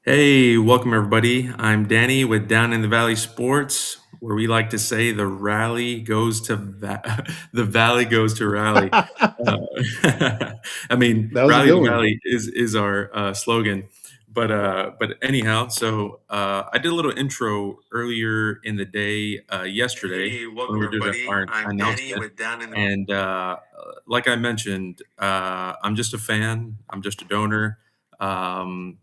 Hey, welcome everybody. I'm Danny with Down in the Valley Sports, where we like to say the rally goes to the valley goes to rally. That I mean, was a rally good the one. valley is our slogan. But anyhow, so I did a little intro earlier in the day yesterday Hey, when welcome we did everybody. our I'm Danny announcement, with Down in the and like I mentioned, I'm just a fan. I'm just a donor. Um,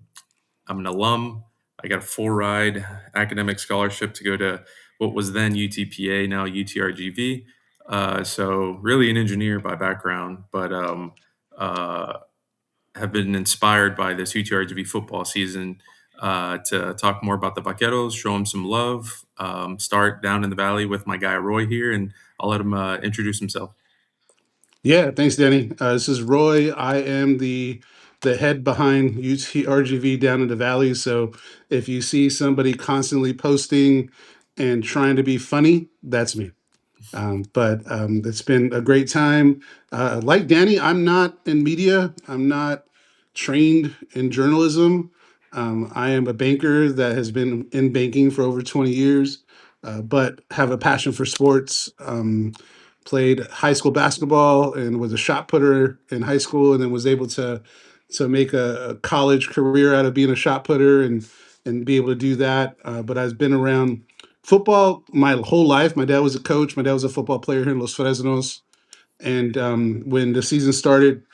I'm an alum. I got a full ride academic scholarship to go to what was then UTPA, now UTRGV. So really an engineer by background, but uh, have been inspired by this UTRGV football season to talk more about the Vaqueros, show them some love, start down in the valley with my guy Roy here, and I'll let him introduce himself. Yeah, thanks, Danny. This is Roy. I am the head behind UTRGV down in the valley. So if you see somebody constantly posting and trying to be funny, that's me. But it's been a great time. Like Danny, I'm not in media. I'm not trained in journalism. I am a banker that has been in banking for over 20 years, but have a passion for sports. Played high school basketball and was a shot putter in high school, and then was able to make a college career out of being a shot putter and be able to do that. But I've been around football my whole life. My dad was a coach. My dad was a football player here in Los Fresnos. And when the season started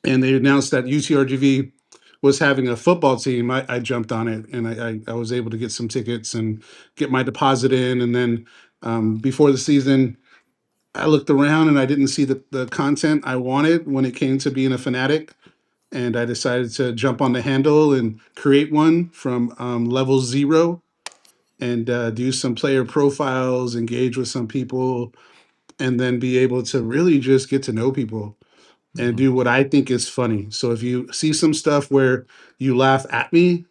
and they announced that UTRGV was having a football team, I jumped on it and I was able to get some tickets and get my deposit in. And then before the season, I looked around and I didn't see the content I wanted when it came to being a fanatic. And I decided to jump on the handle and create one from level zero and do some player profiles, engage with some people, and then be able to really just get to know people and Mhm. do what I think is funny. So if you see some stuff where you laugh at me,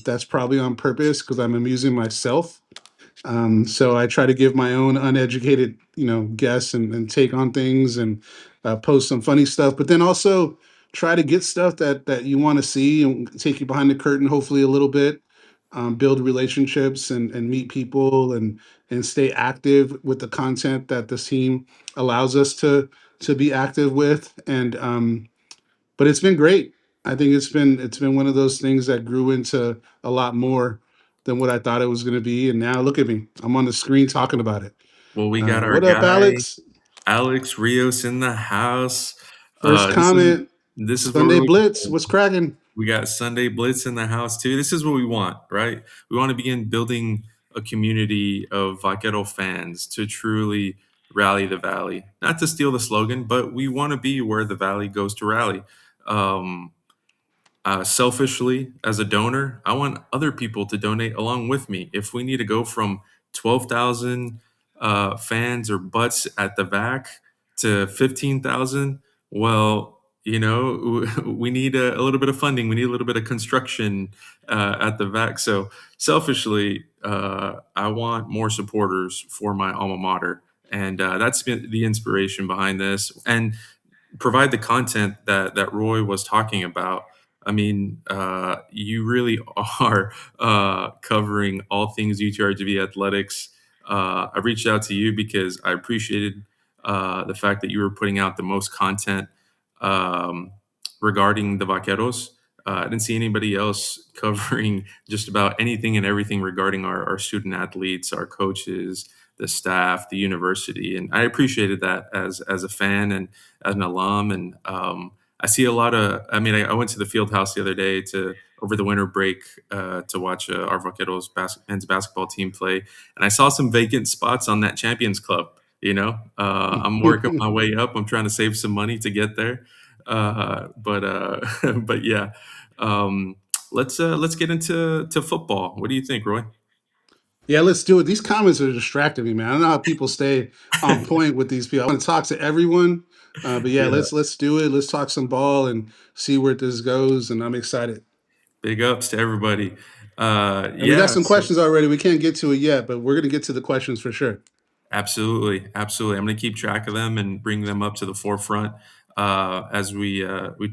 that's probably on purpose because I'm amusing myself. So I try to give my own uneducated, guess and take on things and post some funny stuff, but then also try to get stuff that you want to see and take you behind the curtain, hopefully a little bit, build relationships and meet people and stay active with the content that this team allows us to be active with. And but it's been great. I think it's been one of those things that grew into a lot more than what I thought it was going to be. And now look at me, I'm on the screen talking about it. Well, we got our What up, guy Alex? Alex Rios in the house. First This is comment. what we're Sunday looking Blitz. for. What's cracking? We got Sunday Blitz in the house too. This is what we want, right? We want to begin building a community of Vaquero fans to truly rally the valley. Not to steal the slogan, but we want to be where the valley goes to rally. Um, Selfishly, as a donor, I want other people to donate along with me. If we need to go from 12,000 fans or butts at the VAC to 15,000, well, we need a little bit of funding. We need a little bit of construction at the VAC. So, selfishly, I want more supporters for my alma mater. And that's been the inspiration behind this. And provide the content that Roy was talking about. I mean, you really are covering all things UTRGV athletics. I reached out to you because I appreciated the fact that you were putting out the most content um, regarding the Vaqueros. I didn't see anybody else covering just about anything and everything regarding our student athletes, our coaches, the staff, the university, and I appreciated that as a fan and as an alum. And I see a lot of. I mean, I went to the field house the other day to over the winter break to watch our Vaqueros men's basketball team play, and I saw some vacant spots on that Champions Club. I'm working my way up. I'm trying to save some money to get there, but yeah. Um, let's get into football. What do you think, Roy? Yeah, let's do it. These comments are distracting me, man. I don't know how people stay on point with these people. I want to talk to everyone, but yeah, Yeah, let's do it. Let's talk some ball and see where this goes. And I'm excited. big ups to everybody. And we got Yeah, some so questions already. We can't get to it yet, but we're gonna get to the questions for sure. absolutely, absolutely. I'm going to keep track of them and bring them up to the forefront as we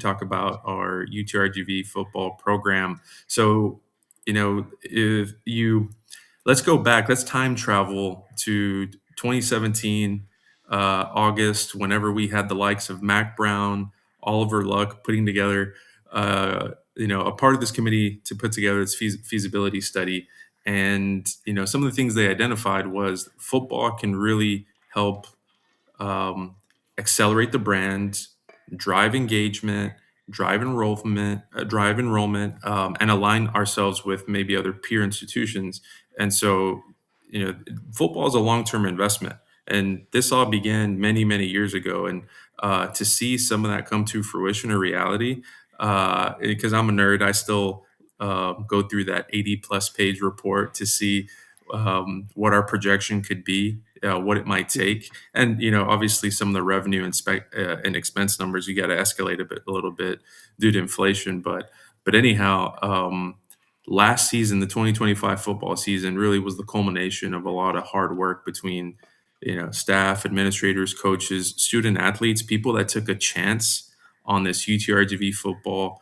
talk about our UTRGV football program. So if you let's go back, let's time travel to 2017, August, whenever we had the likes of Mac Brown, Oliver Luck putting together, a part of this committee to put together its feasibility study. And, some of the things they identified was football can really help um, accelerate the brand, drive engagement, drive enrollment, and align ourselves with maybe other peer institutions. And so, football is a long-term investment, and this all began many, many years ago. And to see some of that come to fruition or reality, because I'm a nerd, I still go through that 80 plus page report to see what our projection could be, what it might take, and obviously some of the revenue and expense numbers you got to escalate a little bit due to inflation. But anyhow, last season, the 2025 football season, really was the culmination of a lot of hard work between staff, administrators, coaches, student athletes, people that took a chance on this UTRGV football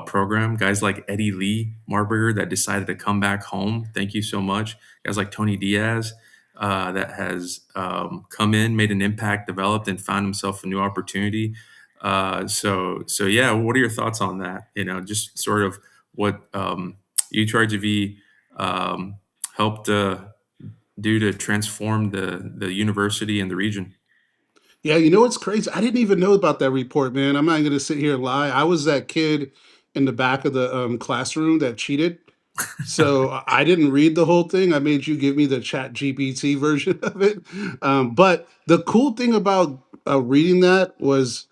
program. Guys like Eddie Lee Marburger that decided to come back home. Thank you so much. Guys like Tony Diaz that has come in, made an impact, developed, and found himself a new opportunity. So yeah, what are your thoughts on that? Just sort of what UTRGV um, helped do to transform the university and the region. Yeah, you know what's crazy? I didn't even know about that report, man. I'm not gonna sit here and lie. I was that kid in the back of the classroom that cheated. So I didn't read the whole thing. I made you give me the Chat GPT version of it. But the cool thing about reading that was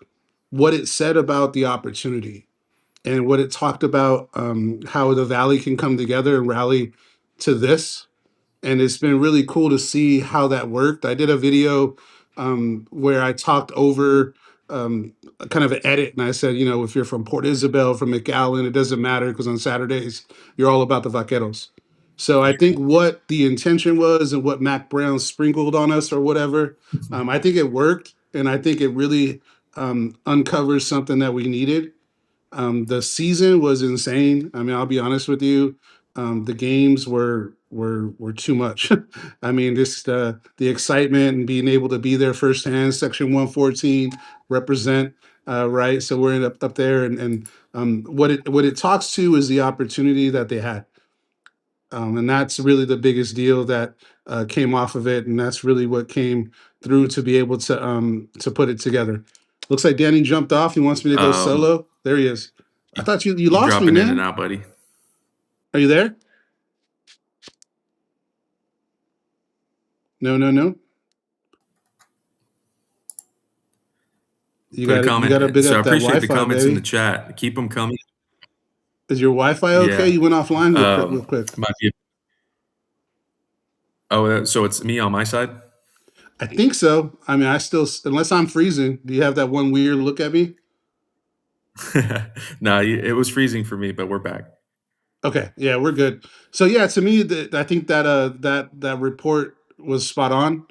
what it said about the opportunity and what it talked about, how the Valley can come together and rally to this. And it's been really cool to see how that worked. I did a video where I talked over kind of an edit, and I said, if you're from Port Isabel, from McAllen, it doesn't matter because on Saturdays you're all about the Vaqueros. So I think what the intention was and what Mac Brown sprinkled on us or whatever, I think it worked, and I think it really uncovers something that we needed. The season was insane. I mean, I'll be honest with you. The games were too much. I mean, this the excitement and being able to be there firsthand. Section 114 represent right. So we're up there, and what it talks to is the opportunity that they had, and that's really the biggest deal that came off of it, and that's really what came through to be able to put it together. Looks like Danny jumped off. He wants me to go Um, solo. There he is. I you, thought you you lost me, dropping in and man. out, buddy. Are you there? No, no, no. You Put a got to you got to comment. big So I up that appreciate the Wi-Fi, comments in the baby. chat. Keep them coming. Is your Wi-Fi okay? Yeah. You went offline real quick. Might be. Oh, so it's me on my side. I think so. I mean, I still, unless I'm freezing. Do you have that one weird look at me? No, it was freezing for me, but we're back. Okay, yeah, we're good. So yeah, to me, I think that that report was spot on,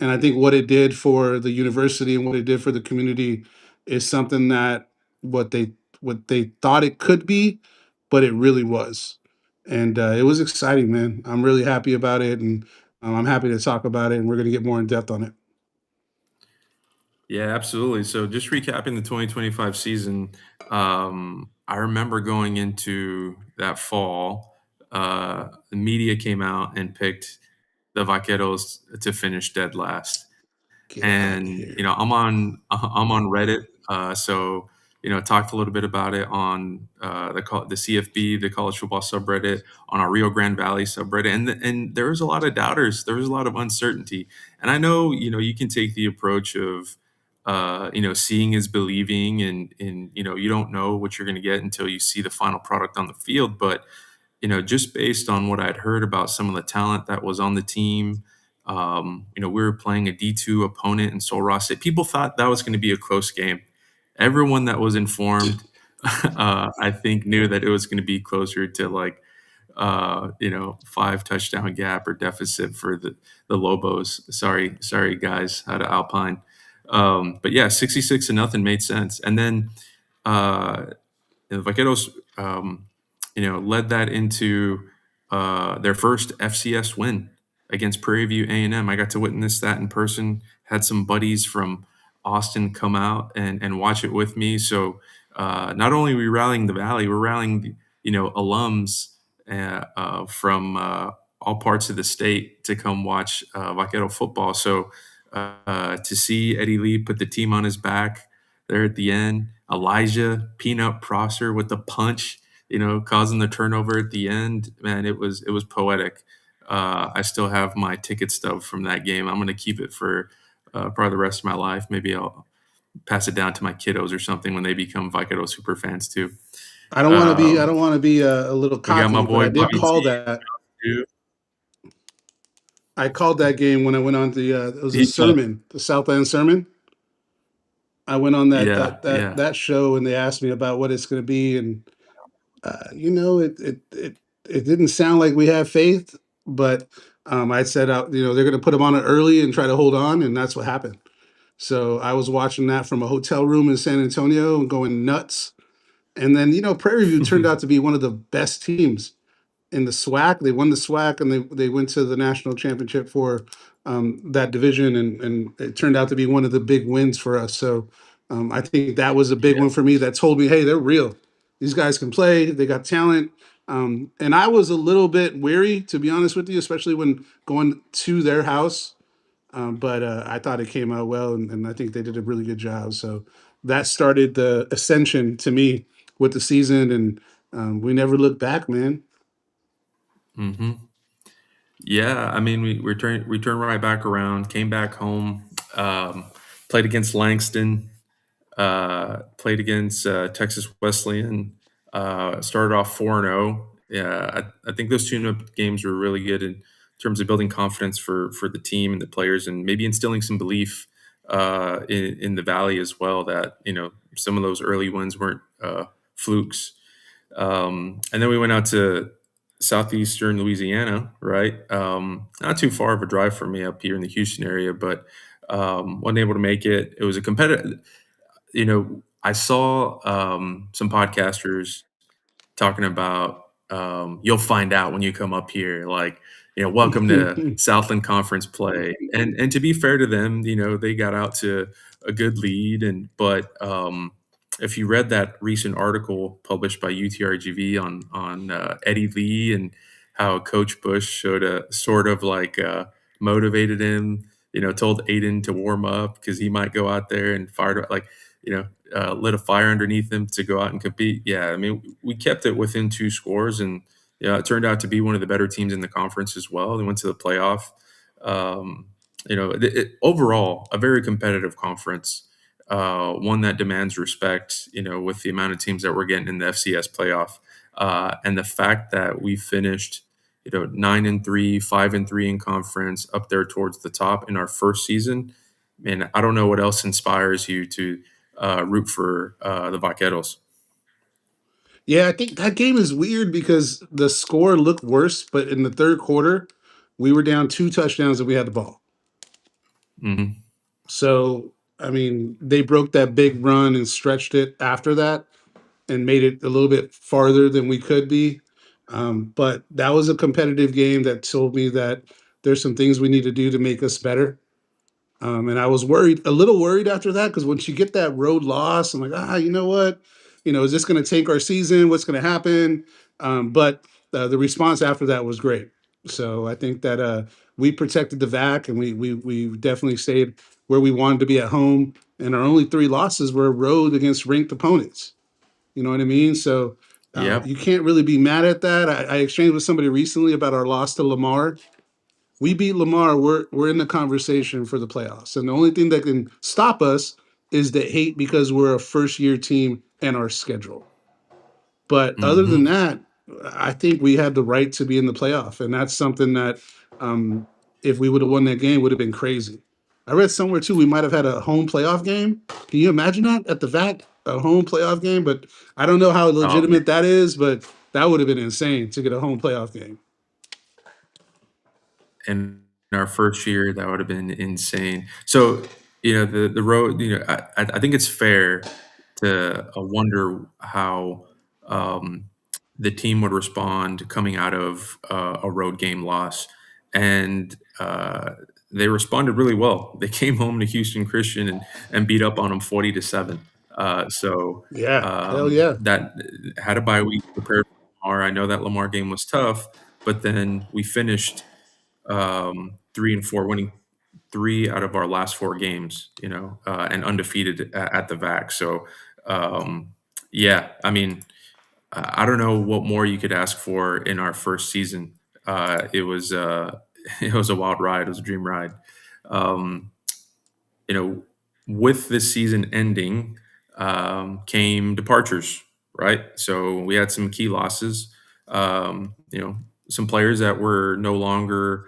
and I think what it did for the university and what it did for the community is something that what they what they thought it could be, but it really was, and it was exciting, man. I'm really happy about it, and I'm happy to talk about it, and we're gonna get more in depth on it. Yeah, absolutely. So just recapping the 2025 season, I remember going into that fall, the media came out and picked the Vaqueros to finish dead last. Get out of And here. I'm on Reddit, so talked a little bit about it on the CFB, the college football subreddit, on our Rio Grande Valley subreddit, and there was a lot of doubters, there was a lot of uncertainty, and I know you can take the approach of seeing is believing, and you don't know what you're going to get until you see the final product on the field, but just based on what I'd heard about some of the talent that was on the team, we were playing a D2 opponent in Sol Ross. People thought that was going to be a close game. Everyone that was informed, I think, knew that it was going to be closer to like, 5 touchdown gap or deficit for the Lobos. Sorry, guys, out of Alpine. But yeah, 66-0 made sense. And then the Vaqueros, led that into their first FCS win against Prairie View A&M. I got to witness that in person. Had some buddies from Austin come out and watch it with me. So not only are we rallying the Valley, we're rallying alums from all parts of the state to come watch Vaquero football. So to see Eddie Lee put the team on his back there at the end, Elijah Peanut Prosser with the punch, causing the turnover at the end. Man, it was poetic. I still have my ticket stub from that game. I'm going to keep it for probably the rest of my life. Maybe I'll pass it down to my kiddos or something when they become Vaquero super fans too. I don't Um, want to be a little we got my cocky, but boy I did Bobby T call that. too. I called that game when I went on the it was a He, sermon, the Southland sermon. I went on yeah, yeah. that show, and they asked me about what it's going to be, and it didn't sound like we have faith, but I said out, they're going to put them on it early and try to hold on, and that's what happened. So I was watching that from a hotel room in San Antonio and going nuts. And then Prairie View turned out to be one of the best teams in the SWAC. They won the SWAC, and they went to the national championship for that division, and it turned out to be one of the big wins for us. So I think that was a big Yeah. one for me. That told me, hey, they're real. These guys can play. They got talent. And I was a little bit weary, to be honest with you, especially when going to their house. But I thought it came out well, and I think they did a really good job. So that started the ascension to me with the season, and we never looked back, man. Hmm. Yeah, I mean, we turned right back around, came back home, um, played against Langston, played against Texas Wesleyan, started off 4-0. Yeah, I think those tune-up games were really good in terms of building confidence for the team and the players, and maybe instilling some belief in the Valley as well. That some of those early wins weren't flukes. And then we went out to southeastern Louisiana, right? Not too far of a drive for me up here in the Houston area, but wasn't able to make it. It was a competitive. I saw some podcasters talking about you'll find out when you come up here, like welcome to Southland Conference play. And to be fair to them, they got out to a good lead, but if you read that recent article published by UTRGV on Eddie Lee and how Coach Bush showed a sort of like motivated him, told Aiden to warm up because he might go out there and fire like you know lit a fire underneath him to go out and compete. Yeah, I mean, we kept it within two scores, and it turned out to be one of the better teams in the conference as well. They went to the playoff. Um, Overall, a very competitive conference, one that demands respect. With the amount of teams that we're getting in the FCS playoff, and the fact that we finished, 9-3, 5-3 in conference, up there towards the top in our first season. And I don't know what else inspires you to root for the Vaqueros. Yeah, I think that game is weird because the score looked worse, but in the third quarter, we were down two touchdowns and we had the ball. Hmm. So, I mean, they broke that big run and stretched it after that and made it a little bit farther than we could be. But that was a competitive game that told me that there's some things we need to do to make us better. And I was worried, a little worried after that, because once you get that road loss, I'm like, you know what? Is this going to take our season? What's going to happen? But the response after that was great. So I think that we protected the VAC, and we definitely stayed where we wanted to be at home. And our only three losses were road against ranked opponents. You know what I mean? So Yep. you can't really be mad at that. I exchanged with somebody recently about our loss to Lamar. We beat Lamar, we're in the conversation for the playoffs. And the only thing that can stop us is the hate because we're a first year team and our schedule. But other than Hmm. that, I think we had the right to be in the playoff. And that's something that um, if we would have won that game would have been crazy. I read somewhere too we might have had a home playoff game. Can you imagine that at the VAC, a home playoff game? But I don't know how Oh man, legitimate that is, but that would have been insane to get a home playoff game. in our first year, that would have been insane. So the road. I think it's fair to wonder how. Um, the team would respond coming out of a road game loss, and they responded really well. They came home to Houston Christian and beat up on them 40-7. So Yeah, hell yeah. that had a bye week prepared for Lamar. I know that Lamar game was tough, but then we finished 3-4, winning three out of our last four games, and undefeated at the VAC. So, yeah, I mean, I don't know what more you could ask for in our first season. It was it was a wild ride. It was a dream ride. Um, you know, with this season ending, came departures, right? So we had some key losses. Some players that were no longer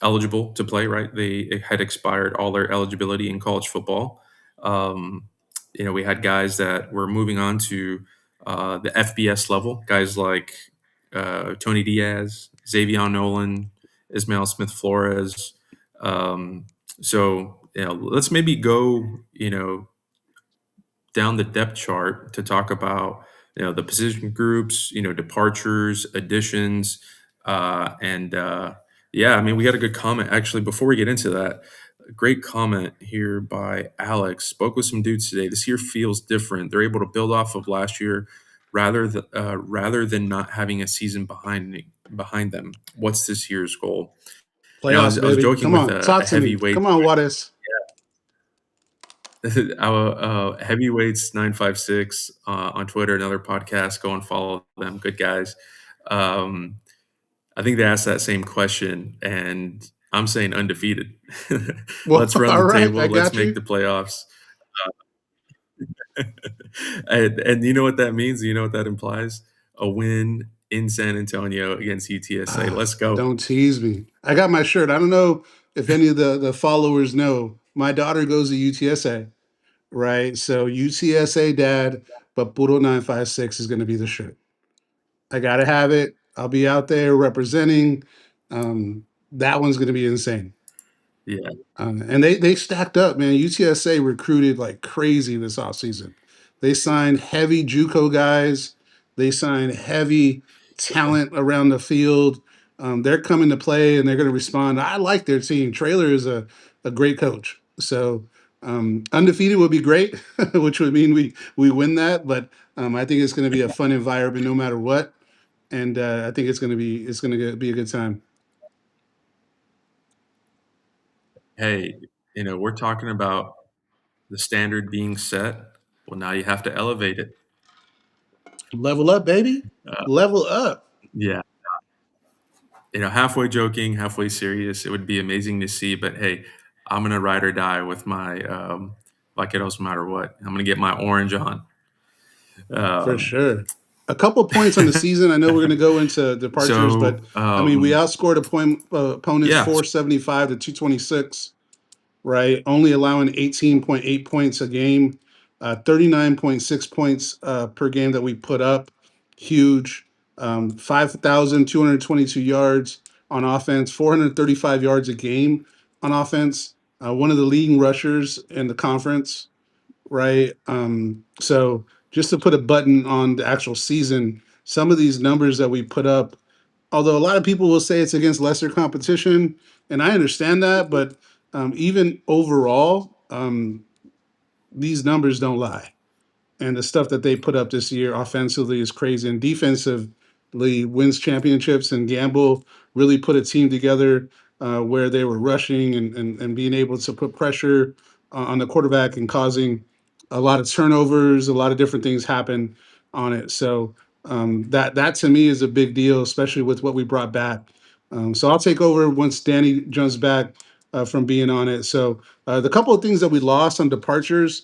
eligible to play, right? They had expired all their eligibility in college football. Um, we had guys that were moving on to the FBS level, guys like Tony Diaz, Xavier Nolan, Ismail Smith Flores. Um, so, let's maybe go, down the depth chart to talk about, the position groups, departures, additions, and yeah, I mean, we got a good comment actually. Before we get into that, a great comment here by Alex. Spoke with some dudes today. This year feels different. They're able to build off of last year rather than not having a season behind them. What's this year's goal? Playoffs, I was baby. joking Come with on, talk a to me. heavyweight. Come on, Juarez. Our heavyweights 956 on Twitter, another podcast. Go and follow them. Good guys. Um, I think they asked that same question, and I'm saying undefeated. Well, Let's run all the right, I table. Let's got make you. the playoffs. And you know what that means? You know what that implies? A win in San Antonio against UTSA. Ah, Let's go. don't tease me. I got my shirt. I don't know if any of the followers know. My daughter goes to UTSA, right? So UTSA dad, but Puro 956 is going to be the shirt. I got to have it. I'll be out there representing. That one's going to be insane. Yeah. And they stacked up, man. UTSA recruited like crazy this offseason. They signed heavy JUCO guys. They signed heavy talent around the field. They're coming to play and they're going to respond. I like their team. Traylor is a great coach. So undefeated would be great, which would mean we win that. But I think it's going to be a fun environment no matter what. And I think it's going to be a good time. Hey, we're talking about the standard being set. Well, now you have to elevate it. Level up, baby. Uh, Level up. yeah. Halfway joking, halfway serious. It would be amazing to see, but hey, I'm gonna ride or die with my vaqueros no matter what. I'm gonna get my orange on. For Um, sure. A couple points on the season. I know we're going to go into departures, but so I mean, we outscored opponents yeah, 475 to 226, right? Only allowing 18.8 points a game, 39.6 points per game that we put up. Huge. 5,222 yards on offense, 435 yards a game on offense. One of the leading rushers in the conference, right? So just to put a button on the actual season, some of these numbers that we put up, although a lot of people will say it's against lesser competition, and I understand that, but even overall, these numbers don't lie, and the stuff that they put up this year offensively is crazy, and defensively wins championships. And Gamble really put a team together where they were rushing and being able to put pressure on the quarterback and causing a lot of turnovers, a lot of different things happen on it. So that to me is a big deal, especially with what we brought back. So I'll take over once Danny jumps back from being on it. So the couple of things that we lost on departures,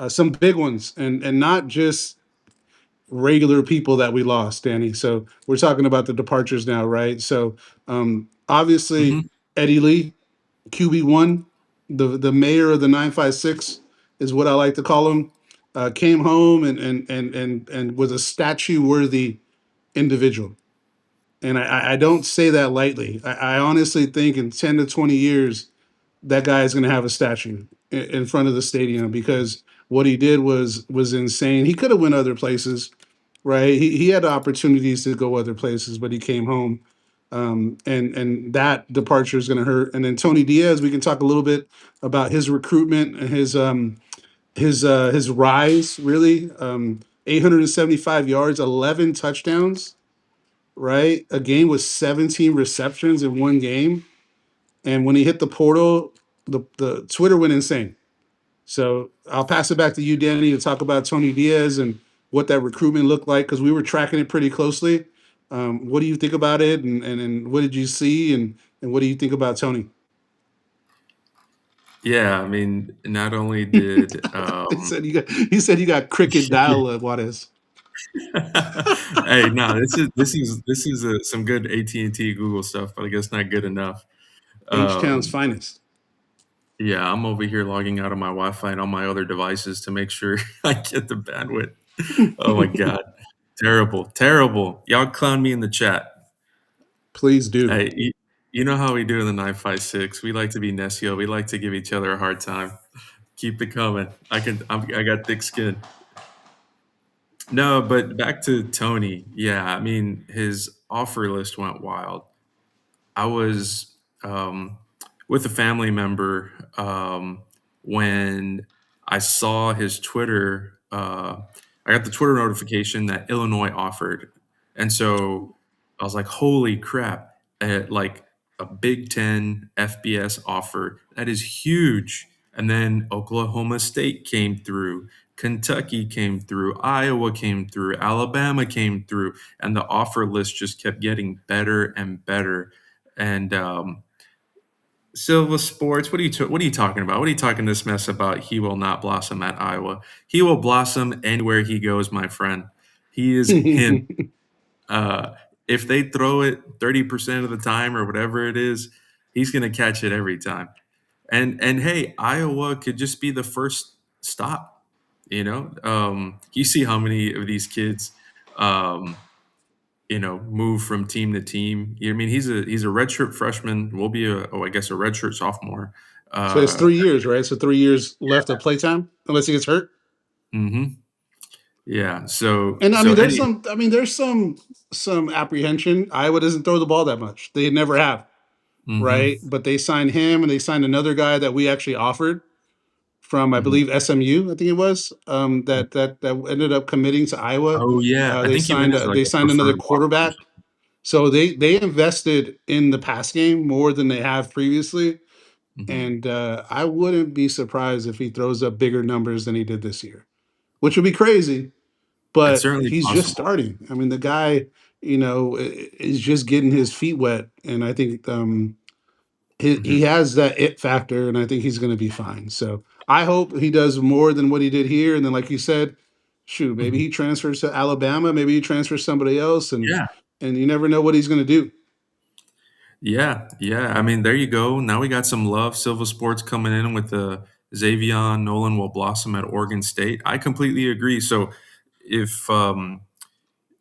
some big ones, and not just regular people that we lost, Danny. So we're talking about the departures now, right? So obviously hmm Eddie Lee, QB1, the mayor of the 956 is what I like to call him. Came home and was a statue worthy individual. And I don't say that lightly. I honestly think in 10 to 20 years, that guy is going to have a statue in front of the stadium because what he did was insane. He could have went other places, right? He had opportunities to go other places, but he came home. And that departure is going to hurt. And then Tony Diaz, we can talk a little bit about his recruitment and his rise. Really, 875 yards, 11 touchdowns, right? A game with 17 receptions in one game. And when he hit the portal, the Twitter went insane. So I'll pass it back to you, Danny, to talk about Tony Diaz and what that recruitment looked like because we were tracking it pretty closely. What do you think about it, and what did you see, and what do you think about Tony? Yeah, I mean, not only did He said you got cricket dial up. What is hey, no, this is some good AT&T Google stuff, but I guess not good enough. H Town's Um, finest? yeah, I'm over here logging out of my Wi-Fi and on my other devices to make sure I get the bandwidth. Oh my god, terrible, terrible. Y'all clown me in the chat. Please do. Hey, you know how we do in the 956. We like to be Nesio. We like to give each other a hard time. Keep it coming. I got thick skin. No, but back to Tony. Yeah, I mean, his offer list went wild. I was with a family member when I saw his Twitter. I got the Twitter notification that Illinois offered, and so I was like, "Holy crap!" Like a Big Ten FBS offer that is huge. And then Oklahoma State came through, Kentucky came through, Iowa came through, Alabama came through, and the offer list just kept getting better and better. And Silva Sports, what are you talking about? What are you talking this mess about? He will not blossom at Iowa. He will blossom anywhere he goes, my friend. He is him. Uh, if they throw it 30% of the time or whatever it is, he's going to catch it every time. And hey, Iowa could just be the first stop. You see how many of these kids um, move from team to team. I mean, he's a redshirt freshman. Will be I guess a redshirt sophomore. So it's Uh, 3 years, right? So 3 years left of playtime, unless he gets hurt. hmm Yeah. So And I so mean, there's any. some. I mean, there's some apprehension. Iowa doesn't throw the ball that much. They never have, hmm right? But they signed him, and they signed another guy that we actually offered from, I hmm believe, SMU. I think it was that ended up committing to Iowa. Oh yeah, I They think he went signed as like they a signed another preferred walk-on. quarterback. So they invested in the pass game more than they have previously. Hmm And I wouldn't be surprised if he throws up bigger numbers than he did this year, which would be crazy. It's But certainly he's just possible. starting. I mean, the guy, is just getting his feet wet, and I think he hmm has that it factor, and I think he's going to be fine. So I hope he does more than what he did here, and then, like you said, shoot, maybe hmm he transfers to Alabama, maybe he transfers somebody else, Yeah. and you never know what he's going to do. Yeah, yeah. I mean, there you go. Now we got some love. Silva Sports coming in with the Xavier Nolan will blossom at Oregon State. I completely agree. So if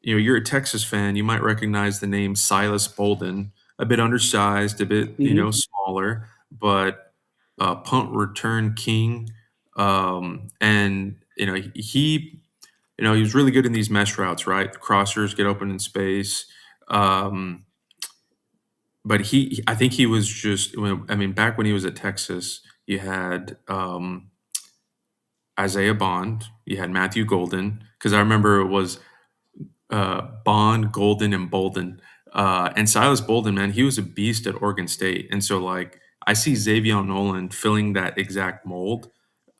you're a Texas fan, you might recognize the name Silas Bolden. A bit undersized, a bit Hmm. smaller, but punt return king. And he was really good in these mesh routes, right? The crossers get open in space. Um, but I think he was just. I mean, back when he was at Texas, you had Isaiah Bond, you had Matthew Golden, because I remember it was Bond, Golden, and Bolden. And Silas Bolden, man, he was a beast at Oregon State. And so, like, I see Xavier Nolan filling that exact mold,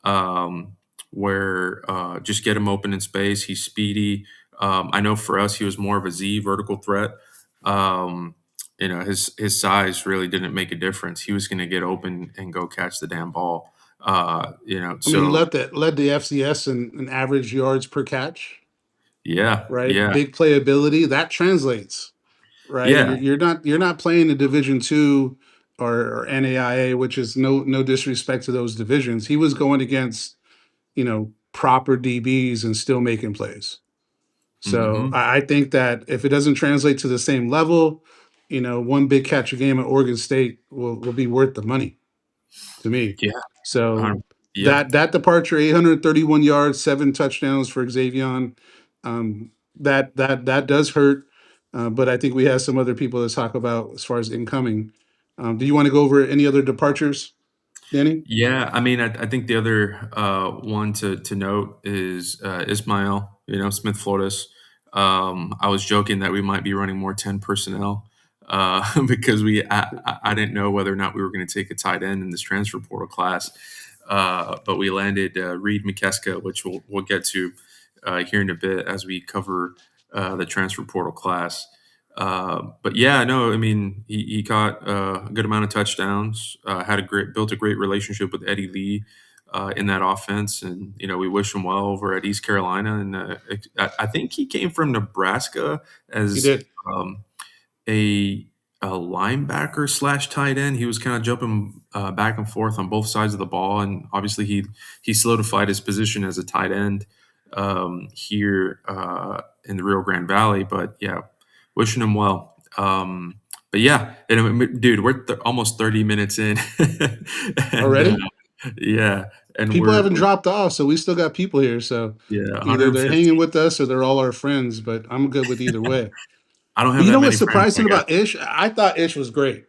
um, where just get him open in space. He's speedy. I know for us, he was more of a Z vertical threat. Um, his size really didn't make a difference. He was going to get open and go catch the damn ball. I mean, he So led the FCS in average yards per catch, yeah, right? yeah, Big playability that translates, right? yeah. You're not playing the Division II or NAIA, which is no disrespect to those divisions. He was going against proper DBs and still making plays. So hmm I think that if it doesn't translate to the same level, one big catch a game at Oregon State will be worth the money to me. Yeah. So Yeah. that departure, 831 yards, 7 touchdowns for Xavier. that does hurt. But I think we have some other people to talk about as far as incoming. Do you want to go over any other departures, Danny? Yeah, I mean, I think the other one to note is Ismail, Smith Flores. I was joking that we might be running more 10 personnel because I didn't know whether or not we were going to take a tight end in this transfer portal class. But we landed Reed McKeska, which we'll get to here in a bit as we cover the transfer portal class. But yeah, no, I mean, he caught a good amount of touchdowns. Built a great relationship with Eddie Lee in that offense, and we wish him well over at East Carolina. And I think he came from Nebraska He as did. um, a a linebacker slash tight end. He was kind of jumping back and forth on both sides of the ball, and obviously he solidified his position as a tight end here in the Rio Grande Valley. But yeah, wishing him well. But yeah, and dude, we're almost 30 minutes in, and Already? yeah, and People haven't we're dropped off, so we still got people here. So yeah either they're hanging 115. with us or they're all our friends. But I'm good with either way. I don't have You that know many what's friends, my surprising guy. about Ish? I thought Ish was great,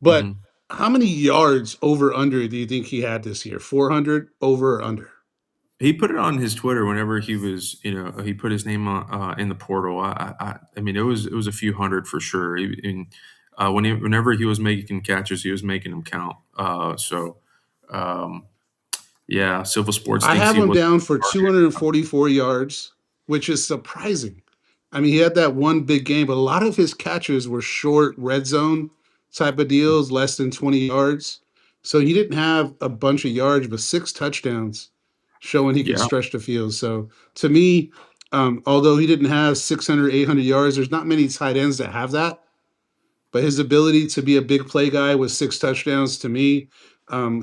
but Mhm. how many yards over under do you think he had this year? 400 over or under? He put it on his Twitter whenever he was, he put his name on in the portal. I mean, it was a few hundred for sure. Whenever he was making catches, he was making them count. Um, yeah, Civil Sports I thinks have he him was down for target. 244 yards, which is surprising. I mean, he had that one big game, but a lot of his catches were short red zone type of deals, less than 20 yards. So he didn't have a bunch of yards, but six touchdowns showing he could Yeah, stretch the field. So to me, although he didn't have 600, 800 yards, there's not many tight ends that have that. But his ability to be a big play guy with six touchdowns, to me,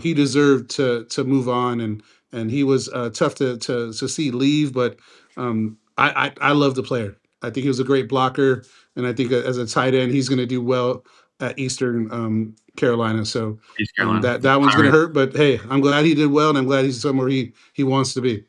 he deserved to move on, and he was tough to see leave. But I love the player. I think he was a great blocker, and I think as a tight end, he's going to do well at Eastern Carolina. So East Carolina. that one's All going to right. hurt. But hey, I'm glad he did well, and I'm glad he's somewhere he wants to be.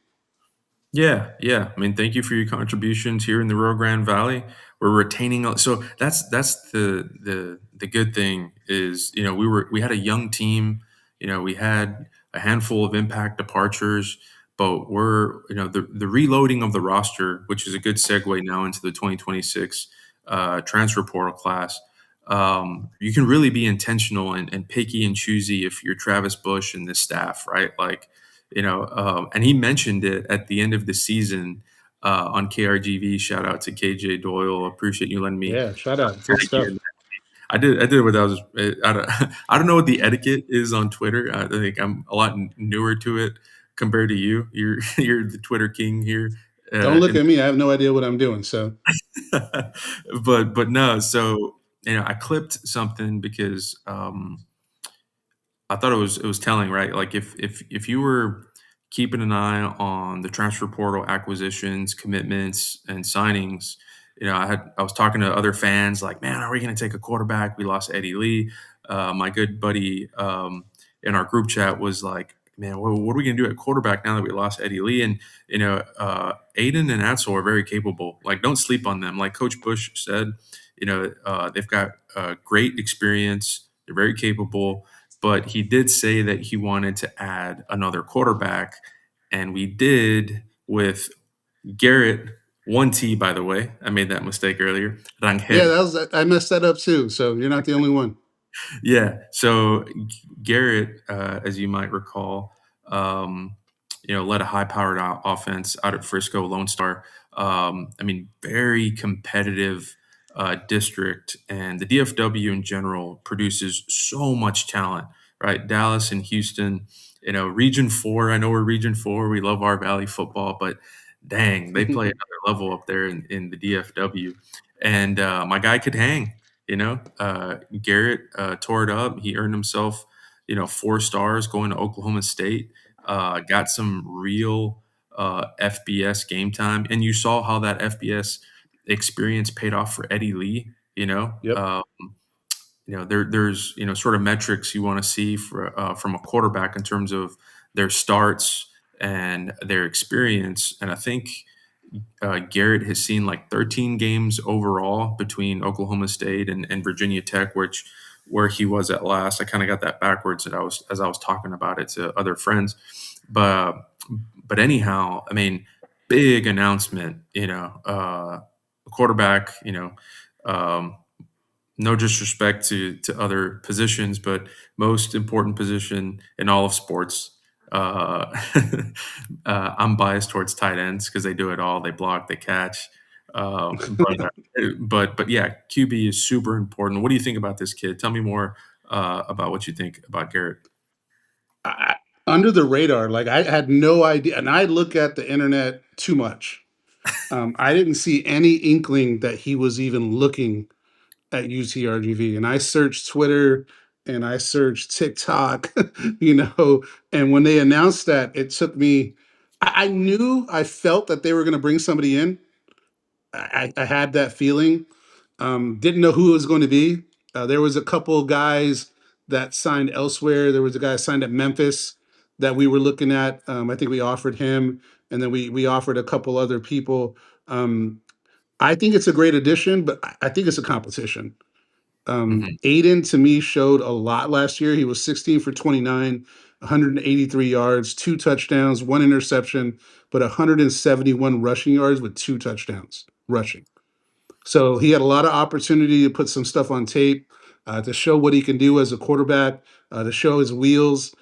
Yeah, yeah. I mean, thank you for your contributions here in the Rio Grande Valley. We're retaining, so that's the good thing is we had a young team. We had a handful of impact departures, but we're the reloading of the roster, which is a good segue now into the 2026 transfer portal class. You can really be intentional and picky and choosy if you're Travis Bush and this staff, right? Like and he mentioned it at the end of the season on KRGV. Shout out to KJ Doyle. Appreciate you letting me Yeah, shout out, good tag you stuff. in. I did what I was. I don't, I don't know what the etiquette is on Twitter. I think I'm a lot newer to it compared to you. You're you're the Twitter king here. Don't look In, at me. I have no idea what I'm doing. So but no. So I clipped something because I thought it was telling, right? Like if you were keeping an eye on the transfer portal acquisitions, commitments, and signings, I was talking to other fans like, man, are we going to take a quarterback? We lost Eddie Lee. My good buddy in our group chat was like, man, what are we going to do at quarterback now that we lost Eddie Lee? And Aiden and Axel are very capable. Like, don't sleep on them. Like Coach Bush said, they've got great experience. They're very capable, but he did say that he wanted to add another quarterback, and we did with Garrett. One T, by the way. I made that mistake earlier. yeah, Rangel. I messed that up too. So you're not the only one. Yeah. So Garrett, as you might recall, led a high-powered offense out at Frisco, Lone Star. I mean, very competitive district, and the DFW in general produces so much talent. Right, Dallas and Houston. Region Four. I know we're Region Four. We love our Valley football, but dang, they play another level up there in the DFW. And my guy could hang. Garrett tore it up. He earned himself, 4 stars going to Oklahoma State. Got some real FBS game time, and you saw how that FBS experience paid off for Eddie Lee. Yep. There's sort of metrics you want to see from a quarterback in terms of their starts and their experience, and I think Garrett has seen like 13 games overall between Oklahoma State and Virginia Tech, which where he was at last. I kind of got that backwards that as I was talking about it to other friends, but anyhow, I mean, big announcement. Quarterback. Um, no disrespect to other positions, but most important position in all of sports. Uh, I'm biased towards tight ends because they do it all. They block, they catch. But yeah, QB is super important. What do you think about this kid? Tell me more about what you think about Garrett. I, under the radar, like I had no idea, and I look at the internet too much. I didn't see any inkling that he was even looking at UTRGV. And I searched Twitter and I searched TikTok, you know. And when they announced that, it took me, I knew, I felt that they were going to bring somebody in. I had that feeling. Didn't know who it was going to be. There was a couple of guys that signed elsewhere. There was a guy signed at Memphis that we were looking at. I think we offered him, and then we offered a couple other people. I think it's a great addition, but I think it's a competition. Hmm. Aiden to me showed a lot last year. He was 16 for 29, 183 yards, two touchdowns, one interception, but 171 rushing yards with two touchdowns rushing. So he had a lot of opportunity to put some stuff on tape, to show what he can do as a quarterback, to show his wheels.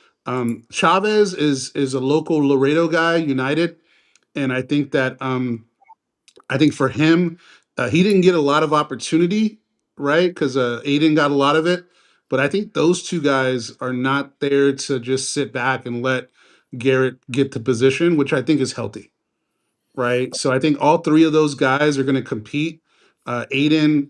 Chavez is a local Laredo guy, United, and I think for him, he didn't get a lot of opportunity, right? Because Aiden got a lot of it. But I think those two guys are not there to just sit back and let Garrett get the position, which I think is healthy, right? So I think all three of those guys are going to compete. Aiden,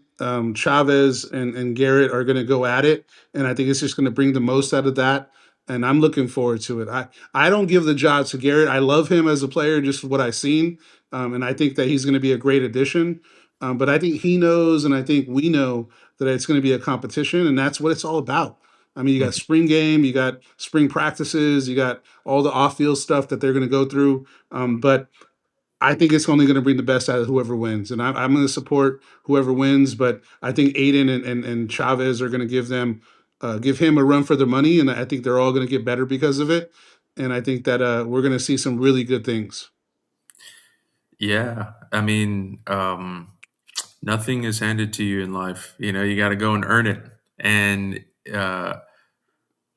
Chavez, and Garrett are going to go at it, and I think it's just going to bring the most out of that. And I'm looking forward to it. I don't give the job to Garrett. I love him as a player, just what I've seen, and I think that he's going to be a great addition. But I think he knows, and I think we know that it's going to be a competition, and that's what it's all about. I mean, you got spring game, you got spring practices, you got all the off-field stuff that they're going to go through. But I think it's only going to bring the best out of whoever wins, and I'm going to support whoever wins. But I think Aiden and Chavez are going to give him a run for their money, and I think they're all going to get better because of it. And I think that we're going to see some really good things. Yeah, I mean, nothing is handed to you in life. You got to go and earn it. And uh,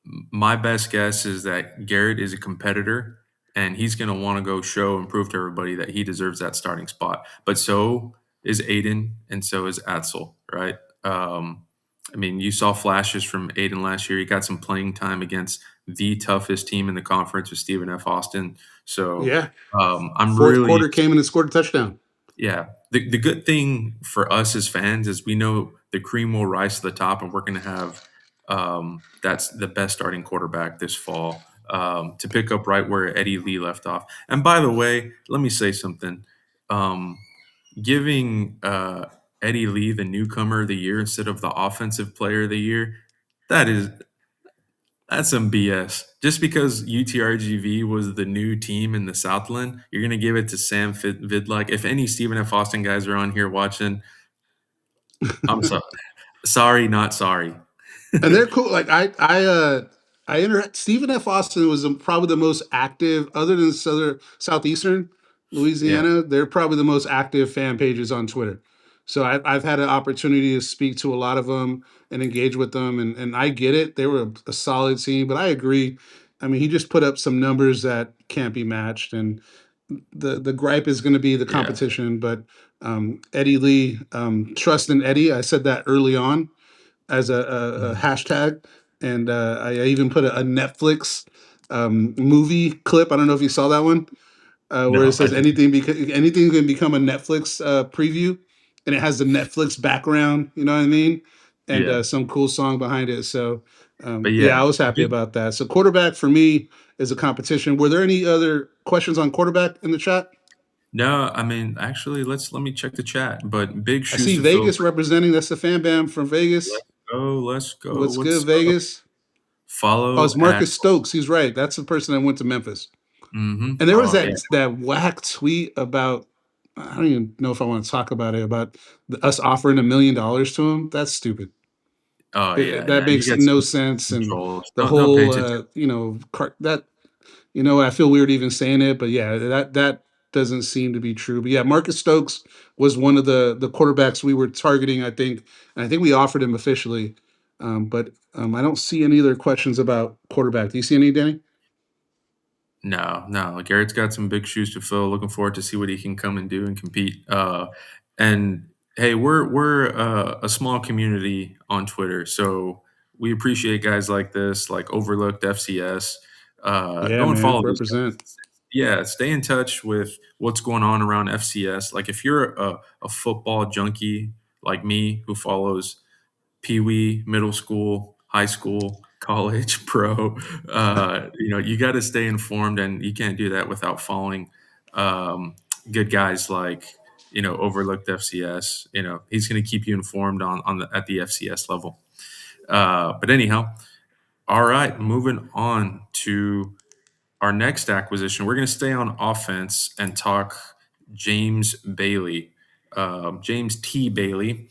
my best guess is that Garrett is a competitor and he's going to want to go show and prove to everybody that he deserves that starting spot. But so is Aiden and so is Atzel, right? I mean, you saw flashes from Aiden last year. He got some playing time against the toughest team in the conference with Stephen F. Austin. So Yeah, I'm fourth really quarter came in and scored a touchdown. yeah. The good thing for us as fans is we know the cream will rise to the top, and we're going to have that's the best starting quarterback this fall to pick up right where Eddie Lee left off. And by the way, let me say something. Um, Giving Eddie Lee the newcomer of the year instead of the offensive player of the year, that is that's some BS. Just because UTRGV was the new team in the Southland, you're going to give it to Sam Vidlak. If any Stephen F. Austin guys are on here watching, I'm sorry, not sorry. And they're cool. Like I interact. Stephen F. Austin was probably the most active, other than southeastern Yeah, Louisiana. They're probably the most active fan pages on Twitter. So I've had an opportunity to speak to a lot of them and engage with them, and I get it. They were a solid team, but I agree. I mean, he just put up some numbers that can't be matched, and the gripe is going to be the yeah. competition. But Eddie Lee, trust in Eddie. I said that early on as a Mhm. hashtag, and I even put a Netflix movie clip. I don't know if you saw that one, where it No, I says didn't. anything can become a Netflix preview, and it has the Netflix background. You know what I mean? And Yeah, some cool song behind it. So but yeah, yeah, I was happy big. about that. So quarterback for me is a competition. Were there any other questions on quarterback in the chat? No, I mean, actually, let me check the chat. But big I shoes see to fill. Vegas representing. That's the fan bam from Vegas. Let's go. Let's go. What's good, What's up? Vegas? Oh, Follow it's at. Marcus Stokes. He's right. That's the person that went to Memphis. Mm-hmm. And there was Oh yeah. that whack tweet about I don't even know if I want to talk about it, about us offering $1 million to him. That's stupid. Oh yeah, That yeah. You makes got no sense. some And trolls. the Don't pay whole, attention. that, I feel weird even saying it, but yeah, that doesn't seem to be true. But yeah, Marcus Stokes was one of the quarterbacks we were targeting, I think, and I think we offered him officially. But I don't see any other questions about quarterback. Do you see any, Danny? No, no. Garrett's got some big shoes to fill. Looking forward to see what he can come and do and compete. And hey, we're a small community on Twitter, so we appreciate guys like this, like Overlooked FCS. Yeah, Go and man, follow these represent. guys. Yeah, stay in touch with what's going on around FCS. Like if you're a football junkie like me who follows Pee wee, middle school, high school, college, pro. You got to stay informed, and you can't do that without following um, good guys like Overlooked FCS. He's going to keep you informed on the at the FCS level. But anyhow, all right, moving on to our next acquisition. We're going to stay on offense and talk James Bailey, James T. Bailey.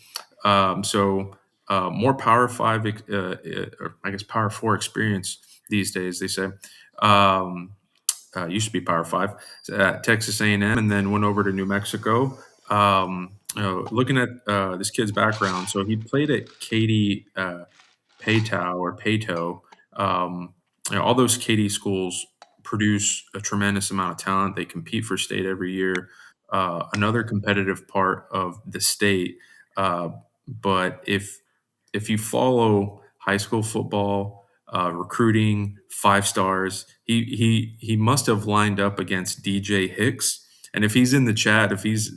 More Power Five, or I guess Power Four experience these days. They say used to be Power Five at Texas A&M, and then went over to New Mexico. Looking at this kid's background, so he played at Katy Pato. Um, all those Katy schools produce a tremendous amount of talent. They compete for state every year. Another competitive part of the state. Uh, but if you follow high school football, recruiting, five stars, he must have lined up against DJ Hicks. And if he's in the chat, if he's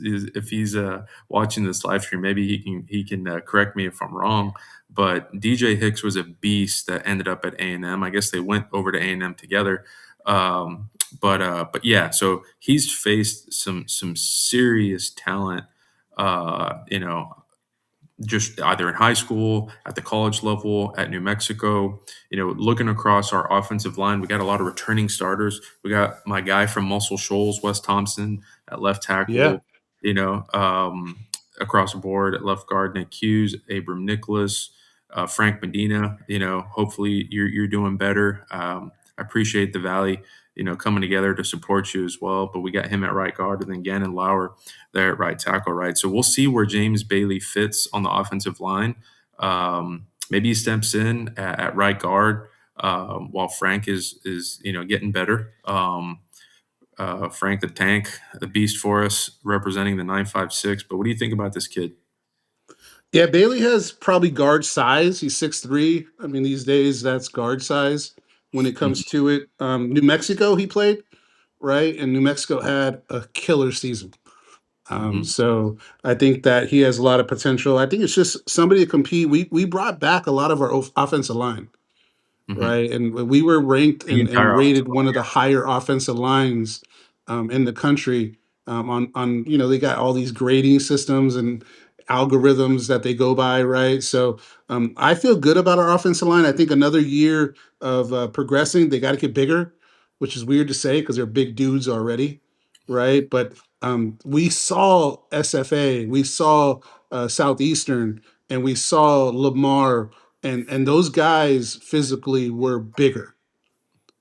watching this live stream, maybe he can correct me if I'm wrong. But DJ Hicks was a beast that ended up at A&M. I guess they went over to A&M together. But yeah, so he's faced some serious talent. Just either in high school, at the college level, at New Mexico. Looking across our offensive line, we got a lot of returning starters. We got my guy from Muscle Shoals, Wes Thompson, at left Yeah. tackle. You know, um, Across the board at left guard, Nick Hughes, Abram Nicholas, Frank Medina. Hopefully you're doing better. I appreciate the Valley, coming together to support you as well. But we got him at right guard, and then Gannon Lauer there at right tackle, right? So we'll see where James Bailey fits on the offensive line. Maybe he steps in at right guard while Frank is getting better. Frank the Tank, the beast for us, representing the 956. But what do you think about this kid? Yeah, Bailey has probably guard size. He's 6'3". I mean, these days that's guard size when it Mhm, comes to it. New Mexico, he played, right? And New Mexico had a killer season. mhm, So I think that he has a lot of potential. I think it's just somebody to compete. We brought back a lot of our offensive line, mhm. right? And we were ranked The and entire offensive rated one of the higher offensive lines in the country. On they got all these grading systems and algorithms that they go by, right? So I feel good about our offensive line. I think another year of progressing, they got to get bigger, which is weird to say because they're big dudes already, right? But we saw SFA, we saw Southeastern, and we saw Lamar, and those guys physically were bigger,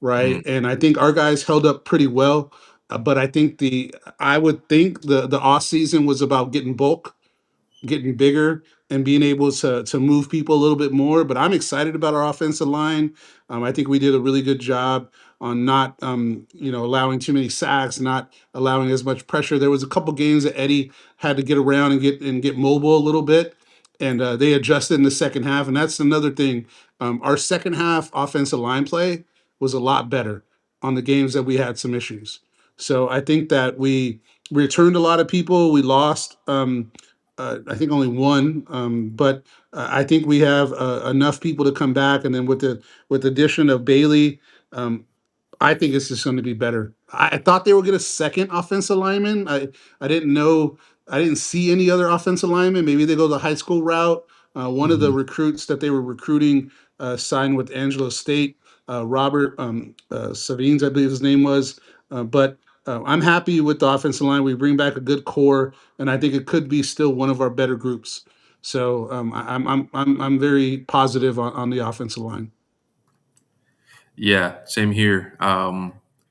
right? line. And I think our guys held up pretty well. But I would think the off season was about getting bulk, getting bigger, and being able to move people a little bit more. But I'm excited about our offensive line. I think we did a really good job on not allowing too many sacks, not allowing as much pressure. There was a couple games that Eddie had to get around and get mobile a little bit, and they adjusted in the second half. And that's another thing. Our second half offensive line play was a lot better on the games that we had some issues. So I think that we returned a lot of people. We lost. I think only one, but I think we have enough people to come back, and then with the addition of Bailey, um, I think it's just going to be better. I thought they would get a second offensive lineman. I didn't know. I didn't see any other offensive lineman. Maybe they go the high school route. One of the Mhm. recruits that they were recruiting signed with Angelo State. Robert Savines, I believe his name was. But I'm happy with the offensive line. We bring back a good core, and I think it could be still one of our better groups. So I'm very positive on the offensive line. Yeah, same here.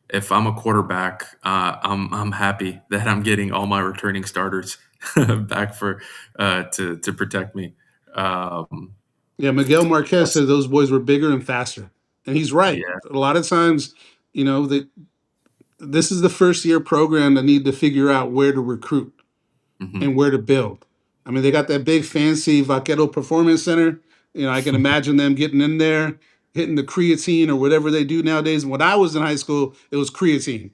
If I'm a quarterback, I'm happy that I'm getting all my returning starters back for to protect me. Um, Yeah, Miguel Marquez that's said those boys were bigger and faster, and he's right. yeah. A lot of times, that this is the first year program that need to figure out where to recruit and Hmm. where to build. I mean, they got that big fancy Vaquero Performance Center. I can imagine them getting in there, hitting the creatine or whatever they do nowadays. When I was in high school, it was creatine.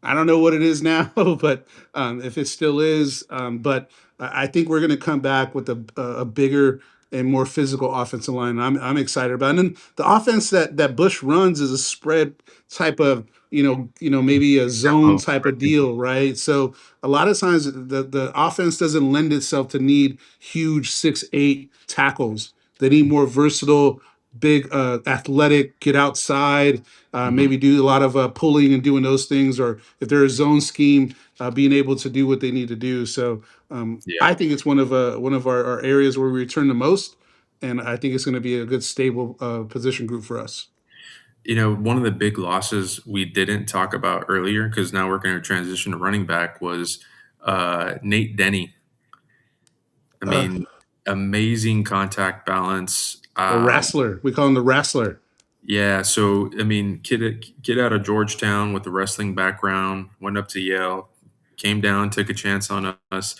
I don't know what it is now, but if it still is, but I think we're going to come back with a bigger and more physical offensive line. I'm excited about it. And then the offense that Bush runs is a spread type of maybe a zone Tempo, type of right? deal, right? So a lot of times the offense doesn't lend itself to need huge 6'8" tackles. They need more versatile, big, athletic, get outside, Hmm. maybe do a lot of pulling and doing those things, or if they're a zone scheme, being able to do what they need to do. So Yeah. I think it's one of our areas where we return the most, and I think it's going to be a good stable position group for us. One of the big losses we didn't talk about earlier, because now we're going to transition to running back, was Nate Denny. I Uh, mean, amazing contact balance. the wrestler, we call him the wrestler. Yeah, so I mean, kid out of Georgetown with a wrestling background, went up to Yale, came down, took a chance on us,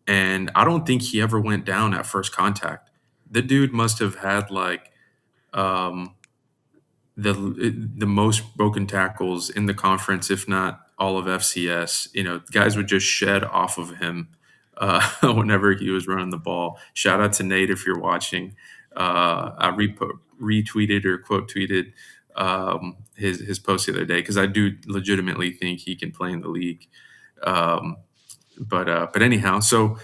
and I don't think he ever went down at first contact. The dude must have had like um, the most broken tackles in the conference, if not all of FCS. Guys would just shed off of him whenever he was running the ball. Shout out to Nate if you're watching. I retweeted or quote tweeted his post the other day because I do legitimately think he can play in the league. Um, but anyhow, so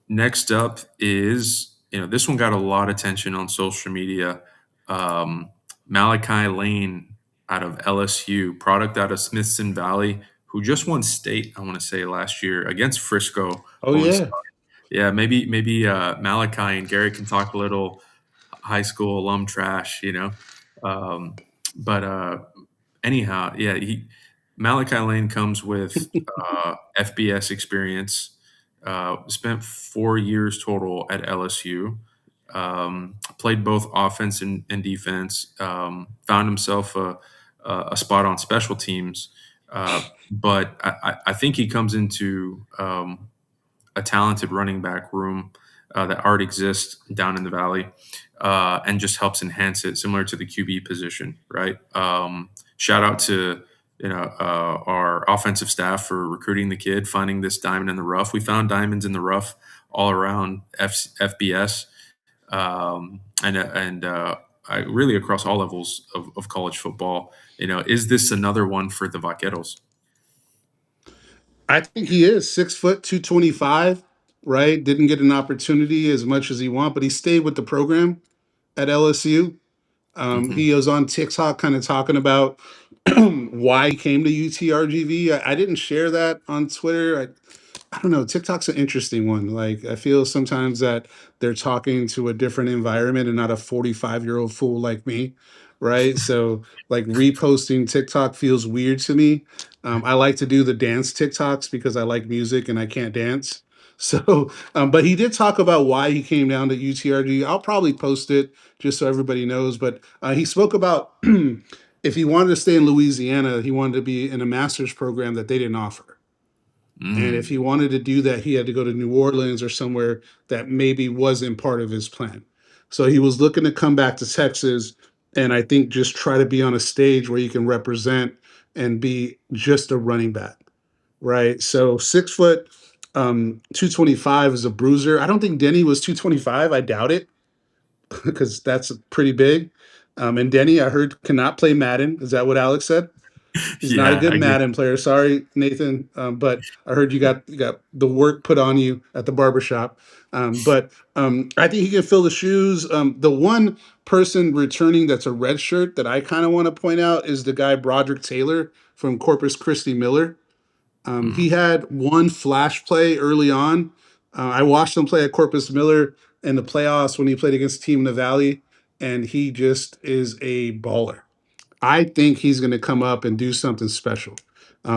next up is, this one got a lot of attention on social media. Um, Malachi Lane out of LSU, product out of Smithson Valley, who just won state, I want to say last year against Frisco Oh Lone yeah. Star. Yeah, maybe Malachi and Gary can talk a little high school alum trash, Um, but anyhow, yeah, Malachi Lane comes with FBS experience. Spent 4 years total at LSU. Played both offense and defense. Found himself a spot on special teams. But I think he comes into a talented running back room that already exists down in the valley, and just helps enhance it, similar to the QB position, right? Shout out to our offensive staff for recruiting the kid, finding this diamond in the rough. We found diamonds in the rough all around FBS, and really across all levels of college football. Is this another one for the Vaqueros? I think he is 6 foot 225, right? Didn't get an opportunity as much as he want, but he stayed with the program at LSU. Hmm. He was on TikTok kind of talking about why he came to UTRGV. I didn't share that on Twitter. I don't know. TikTok's an interesting one. Like, I feel sometimes that they're talking to a different environment and not a 45-year-old fool like me, right? So, like, reposting TikTok feels weird to me. I like to do the dance TikToks because I like music and I can't dance. So, but he did talk about why he came down to UTRG. I'll probably post it just so everybody knows. But he spoke about if he wanted to stay in Louisiana, he wanted to be in a master's program that they didn't offer. And if Mm. he wanted to do that, he had to go to New Orleans or somewhere that maybe wasn't part of his plan. So he was looking to come back to Texas and I think just try to be on a stage where you can represent and be just a running back, right? So 6 foot, 225 is a bruiser. I don't think Denny was 225. I doubt it because that's pretty big. And Denny, I heard, cannot play Madden. Is that what Alex said? He's not a Yeah, good I get Madden player. Sorry, Nathan, but I heard you got the work put on you at the barbershop. But I think he can fill the shoes. The one person returning that's a red shirt that I kind of want to point out is the guy Broderick Taylor from Corpus Christi Miller. mm, He had one flash play early on. I watched him play at Corpus Miller in the playoffs when he played against a team in the Valley, and he just is a baller. I think he's going to come up and do something special.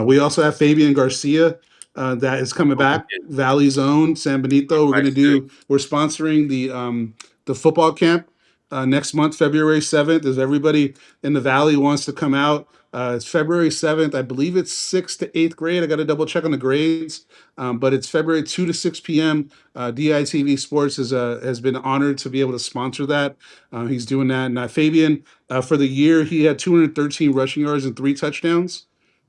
We also have Fabian Garcia that is coming oh, back. Valley's own San Benito. We're going to 5'6". do. We're sponsoring the football camp next month, February 7th. As everybody in the Valley wants to come out, it's February 7th. I believe it's 6th to 8th grade. I got to double check on the grades, but it's February 2 to 6 p.m. DITV Sports has been honored to be able to sponsor that. He's doing that, and Fabian for the year, he had 213 rushing yards and 3 touchdowns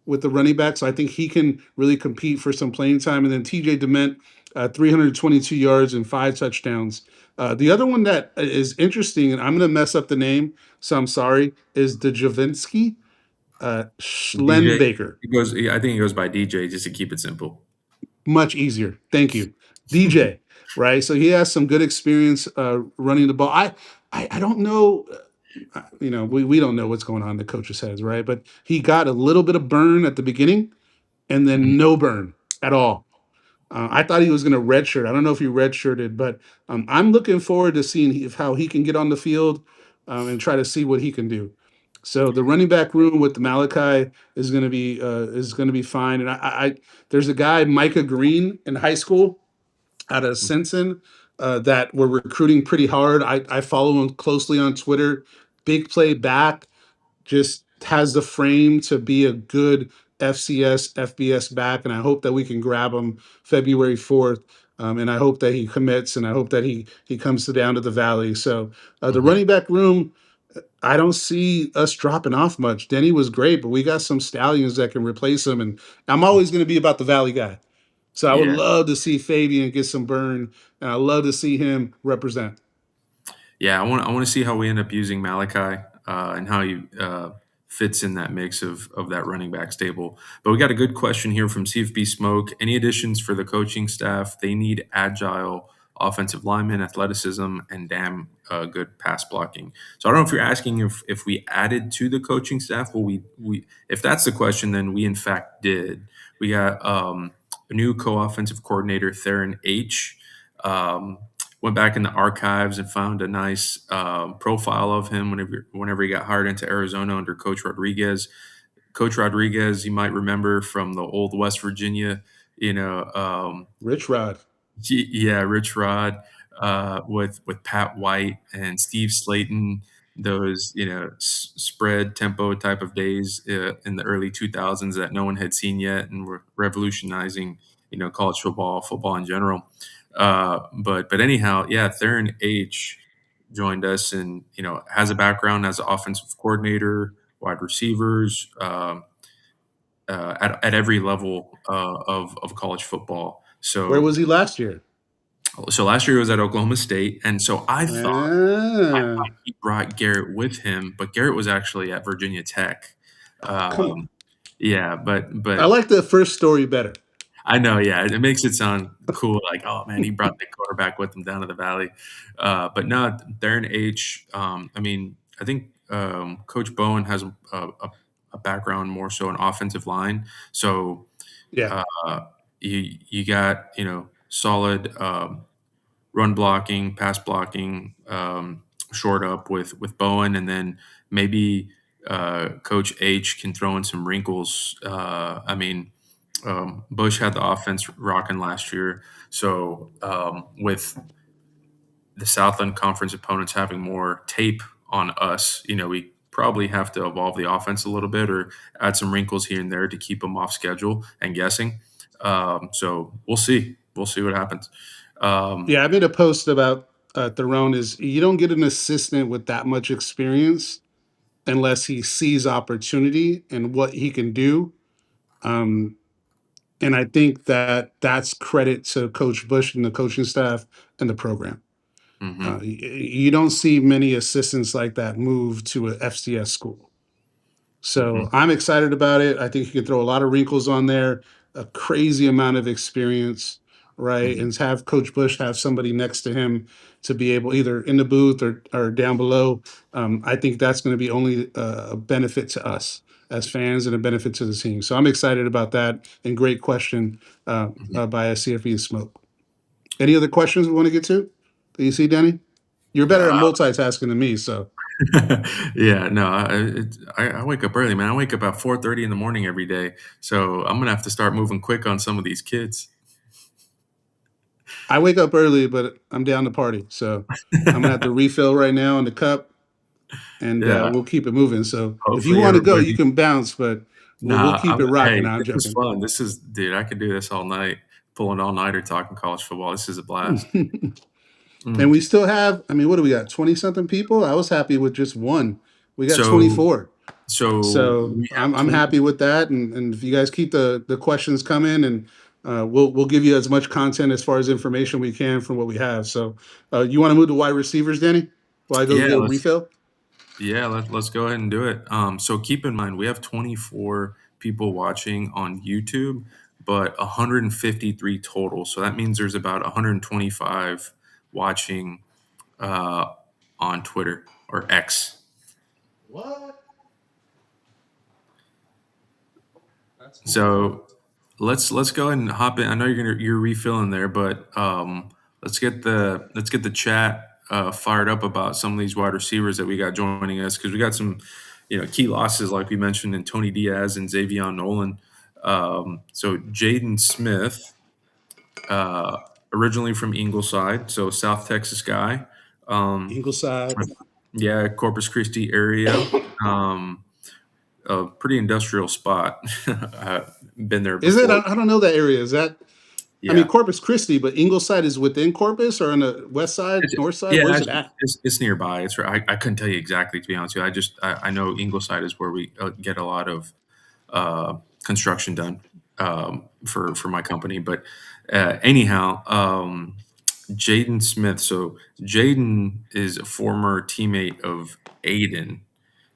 with the running back. So I think he can really compete for some playing time. And then TJ Dement, 322 yards and 5 touchdowns. The other one that is interesting, and I'm going to mess up the name, so I'm sorry, is the Javinsky DJ, Schlenbaker. he goes. I think he goes by DJ just to keep it simple. Much easier. Thank you. DJ, right? So he has some good experience running the ball. I don't know. We don't know what's going on in the coach's heads, right? But he got a little bit of burn at the beginning and Mhm. then no burn at all. I thought he was going to redshirt. I don't know if he redshirted, but I'm looking forward to seeing how he can get on the field and try to see what he can do. So the running back room with the Malachi is going to be fine. And there's a guy Micah Green in high school out of Simpson that we're recruiting pretty hard. I follow him closely on Twitter. Big play back, just has the frame to be a good FCS, FBS back, and I hope that we can grab him February 4th. And I hope that he commits, and I hope that he comes down to the Valley. So the Mhm. running back room, I don't see us dropping off much. Denny was great, but we got some stallions that can replace him, and I'm always going to be about the Valley guy. So I would Yeah. love to see Fabian get some burn, and I love to see him represent. Yeah, I want to see how we end up using Malachi and how he fits in that mix of that running back stable. But we got a good question here from CFB Smoke. Any additions for the coaching staff? They need agile offensive linemen, athleticism, and damn good pass blocking. So I don't know if you're asking if we added to the coaching staff. Well, we if that's the question, then we in fact did. We got a new co-offensive coordinator, Theron H. Um, Went back in the archives and found a nice profile of him whenever he got hired into Arizona under Coach Rodriguez. Coach Rodriguez, you might remember from the old West Virginia, you know, Rich Rod. yeah, Rich Rod with Pat White and Steve Slayton. Those spread tempo type of days in the early 2000s that no one had seen yet, and were revolutionizing college football in general. But anyhow, yeah, Theron H joined us, and has a background as an offensive coordinator, wide receivers, at every level of college football. Where So was he last year? last year he was at Oklahoma State, and so I Ah, thought he brought Garrett with him, but Garrett was actually at Virginia Tech. oh, come on. Um, yeah, I but like the first story better. I know, yeah, it makes it sound cool, like, "Oh, man, he brought the quarterback with him down to the valley." But no, Darren H, I mean, I think, Coach Bowen has a background more so in offensive line, so, Yeah. uh, you got, solid, run blocking, pass blocking, short up with Bowen, and then maybe Coach H can throw in some wrinkles. I mean, Bush had the offense rocking last year, so with the Southland Conference opponents having more tape on us, we probably have to evolve the offense a little bit or add some wrinkles here and there to keep them off schedule and guessing. So we'll see. We'll see what happens. Um, Yeah, I made a post about Theron is you don't get an assistant with that much experience unless he sees opportunity and what he can do. Um, and I think that that's credit to Coach Bush and the coaching staff and the program. mhm. You don't see many assistants like that move to a FCS school. So Hmm. I'm excited about it. I think he can throw a lot of wrinkles on there, a crazy amount of experience, right? Hmm. And have Coach Bush have somebody next to him to be able either in the booth or down below. I think that's going to be only a benefit to us as fans and a benefit to the team. So I'm excited about that. And great question by a CFE Smoke. Any other questions we want to get to? Do you see, Danny? You're better at multitasking than me, so Yeah, no, I wake up early, man. I wake up at 4:30 in the morning every day, so I'm gonna have to start moving quick on some of these kids. I wake up early, but I'm down to party. So I'm gonna have to refill right now in the cup, and Yeah, we'll keep it moving. So if you hopefully want to go, you everybody. can bounce, but we'll Nah, keep it rocking. hey, I'm this is joking. fun. This is, dude. I could do this all night, pulling all nighter, talking college football. This is a blast. And Mm. we still have. I mean, what do we got? 20 something people. I was happy with just one. We got So, 24. so So we have I'm 20. happy with that. And if you guys keep the questions coming, and we'll give you as much content as far as information we can from what we have. So you want to move to wide receivers, Danny? While I go Yeah, get a let's. refill. Yeah, let's go ahead and do it. So keep in mind, we have 24 people watching on YouTube, but 153 total. So that means there's about 125 watching uh, on Twitter or X. What? That's cool. So let's go ahead and hop in. I know you're refilling there, but let's get the chat fired up about some of these wide receivers that we got joining us because we got some key losses like we mentioned in Tony Diaz and Xavier Nolan. So Jaden Smith, uh, originally from Ingleside, so South Texas guy. Um, Ingleside. yeah, Corpus Christi area. Um, a pretty industrial spot. Been there Is it? before. I don't know that area. Is that? I mean, Yeah. Corpus Christi, but Ingleside is within Corpus or on the west side, It's, north side? yeah, Where's it actually, at? it's nearby. It's right. I couldn't tell you exactly to be honest with you. I know Ingleside is where we get a lot of construction done for my company. But anyhow, Jaden Smith. So Jaden is a former teammate of Aiden.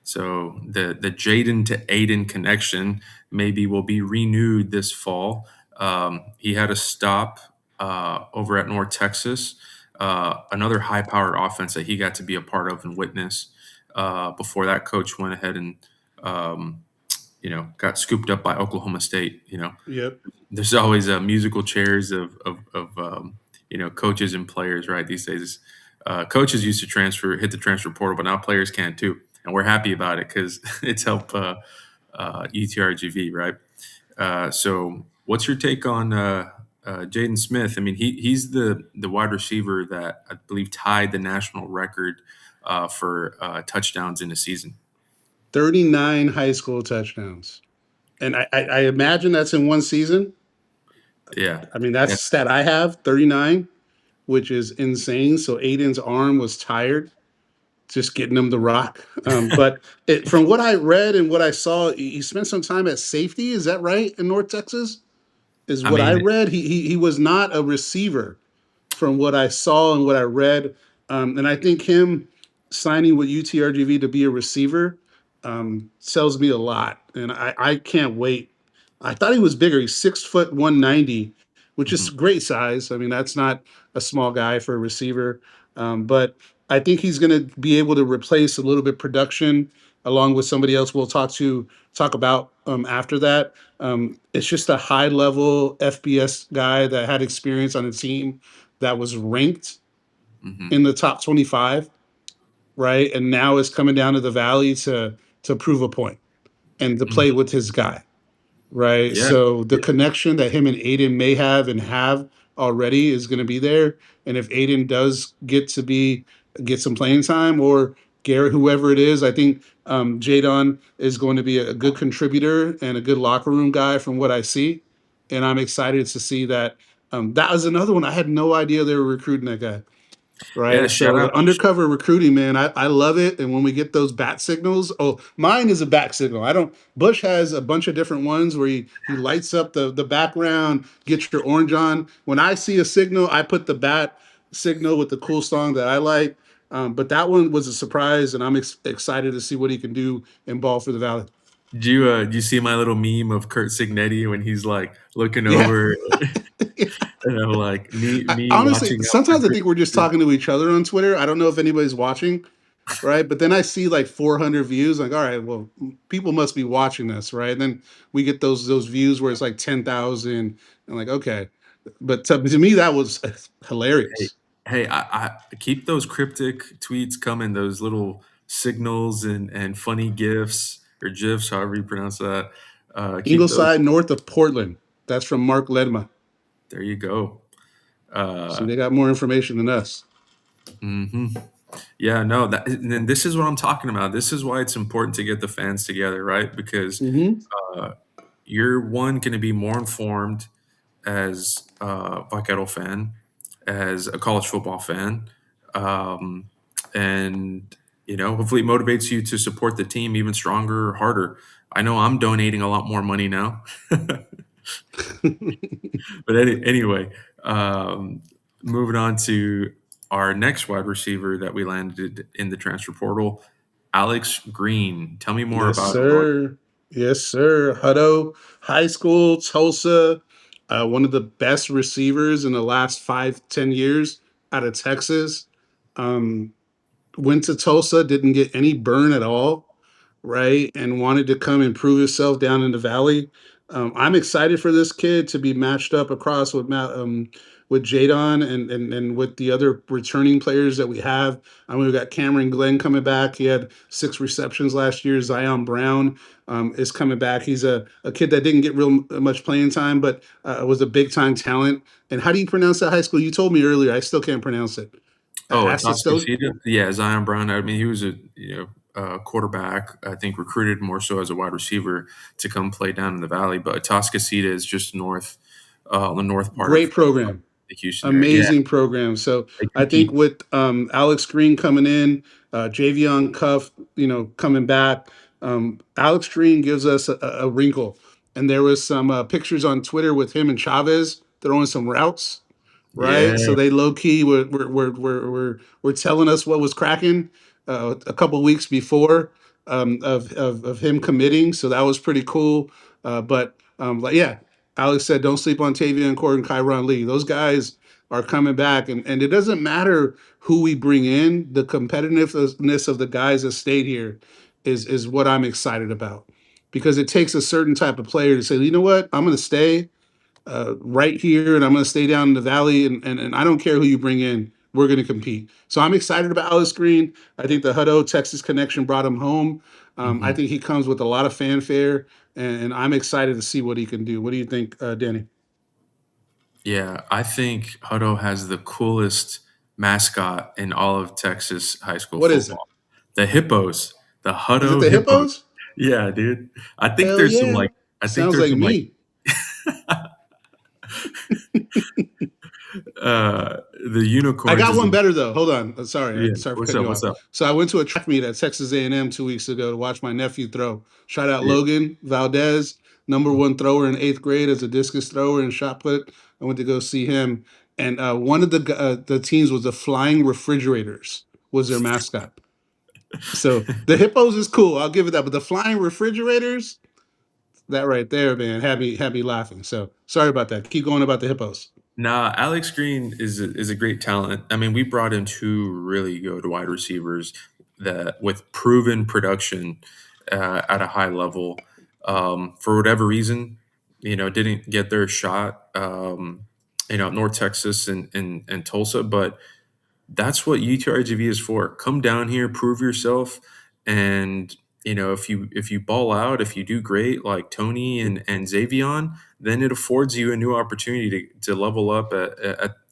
So the Jaden to Aiden connection maybe will be renewed this fall. He had a stop over at North Texas, another high-powered offense that he got to be a part of and witness. Before that, coach went ahead and um, got scooped up by Oklahoma State. Yep. There's always musical chairs of coaches and players, right? These days, coaches used to hit the transfer portal, but now players can too, and we're happy about it because it's helped UTRGV, right? So, what's your take on Jaden Smith? I mean, he's the wide receiver that I believe tied the national record for touchdowns in a season. 39 high school touchdowns. And I imagine that's in one season. Yeah, I mean, that's a yeah. stat I have 39, which is insane. So Aiden's arm was tired just getting him the rock. But from what I read and what I saw, he spent some time at safety. Is that right? In North Texas? Is I what I mean, read. He was not a receiver from what I saw and what I read. And I think him signing with UTRGV to be a receiver sells me a lot. And I can't wait. I thought he was bigger. He's 6 foot 190, which is mhm, great size. I mean, that's not a small guy for a receiver. But I think he's going to be able to replace a little bit production along with somebody else we'll talk about after that. It's just a high level FBS guy that had experience on a team that was ranked mhm, in the top 25, right? And now is coming down to the valley to prove a point and to play mhm. with his guy, right? Yeah, So the connection that him and Aiden may have and have already is going to be there. And if Aiden does get some playing time, or Garrett, whoever it is, I think Jadon is going to be a good contributor and a good locker room guy from what I see. And I'm excited to see that. That was another one. I had no idea they were recruiting that guy. yeah. Right. Shout So out. the undercover recruiting, man, I love it. And when we get those bat signals, oh, mine is a bat signal. I don't Bush has a bunch of different ones where he lights up the background, get your orange on. When I see a signal, I put the bat signal with the cool song that I like. But that one was a surprise, and I'm excited to see what he can do in ball for the Valley. Do you see my little meme of Kurt Signetti when he's like looking Yeah. over, and I'm like me Honestly, watching out for sometimes I Chris think we're just Signetti. talking to each other on Twitter. I don't know if anybody's watching, right? But then I see like 400 views. Like, all right, well, people must be watching this, right? And then we get those views where it's like 10,000, and like, okay. But to me, that was Hey, hilarious. hey, I keep those cryptic tweets coming, those little signals and funny gifs or gifs, however you pronounce that. Keep those. Ingleside, north of Portland. That's from Mark Ledma. There you go. See, Uh, they got more information than us. hmm Yeah, no, and this is what I'm talking about. This is why it's important to get the fans together, right? Because Hmm. uh, you're one going to be more informed as a Vaquero fan, as a college football fan, um, and hopefully it motivates you to support the team even stronger or harder. I know I'm donating a lot more money now, but anyway, um, moving on to our next wide receiver that we landed in the transfer portal, Alex Green. Tell me more Yes, about him, Roy. sir. Yes, sir. Hutto High School, Tulsa, one of the best receivers in the last 5, 10 years out of Texas. Um, Went to Tulsa, didn't get any burn at all, right? And wanted to come and prove himself down in the valley. I'm excited for this kid to be matched up across with Jadon and with the other returning players that we have. I mean, we got Cameron Glenn coming back. He had 6 receptions last year. Zion Brown is coming back. He's a kid that didn't get real much playing time, but was a big time talent. And how do you pronounce that high school? You told me earlier. I still can't pronounce it. Oh, Assisto. Atascocita? Yeah, Zion Brown. I mean, he was a quarterback. I think recruited more so as a wide receiver to come play down in the valley. But Atascocita is just north, the north part Great of program. the Houston area. Yeah, Amazing program. So they I think compete. with Alex Green coming in, Javion Cuff, coming back, Alex Green gives us a wrinkle. And there was some pictures on Twitter with him and Chavez throwing some routes, Yeah. right? So they low key were telling us what was cracking a couple weeks before of him committing. So that was pretty cool. But like yeah, Alex said, don't sleep on Tavian Court and Kyron Lee. Those guys are coming back, and it doesn't matter who we bring in. The competitiveness of the guys that stayed here is what I'm excited about because it takes a certain type of player to say, you know what, I'm going to stay right here, and I'm going to stay down in the valley, and I don't care who you bring in. We're going to compete. So I'm excited about Alex Green. I think the Hutto Texas connection brought him home. I hmm think he comes with a lot of fanfare, and I'm excited to see what he can do. What do you think, Danny? Yeah, I think Hutto has the coolest mascot in all of Texas high school What is it? football. The Hippos, the Is it Hutto the Hippos. hippos? Yeah, dude. I think Hell there's some yeah! like, I think Sounds there's like some like me. the I unicorns got is one the better though. Hold on. Sorry, yeah. sorry for What's cutting up? you What's off. up? So I went to a track meet at Texas A&M 2 weeks ago to watch my nephew throw. Shout out Yeah. Logan Valdez, number one thrower in 8th grade as a discus thrower and shot put. I went to go see him, and one of the teams was the Flying Refrigerators was their mascot. So the hippos is cool. I'll give it that, but the Flying Refrigerators, that right there, man, had me laughing. So sorry about that. Keep going about the hippos. Nah, Alex Green is a great talent. I mean, we brought in two really good wide receivers that with proven production at a high level. For whatever reason, didn't get their shot. North Texas and Tulsa, but that's what UTRGV is for. Come down here, prove yourself, and if you ball out, if you do great like Tony and Xavion, then it affords you a new opportunity to level up at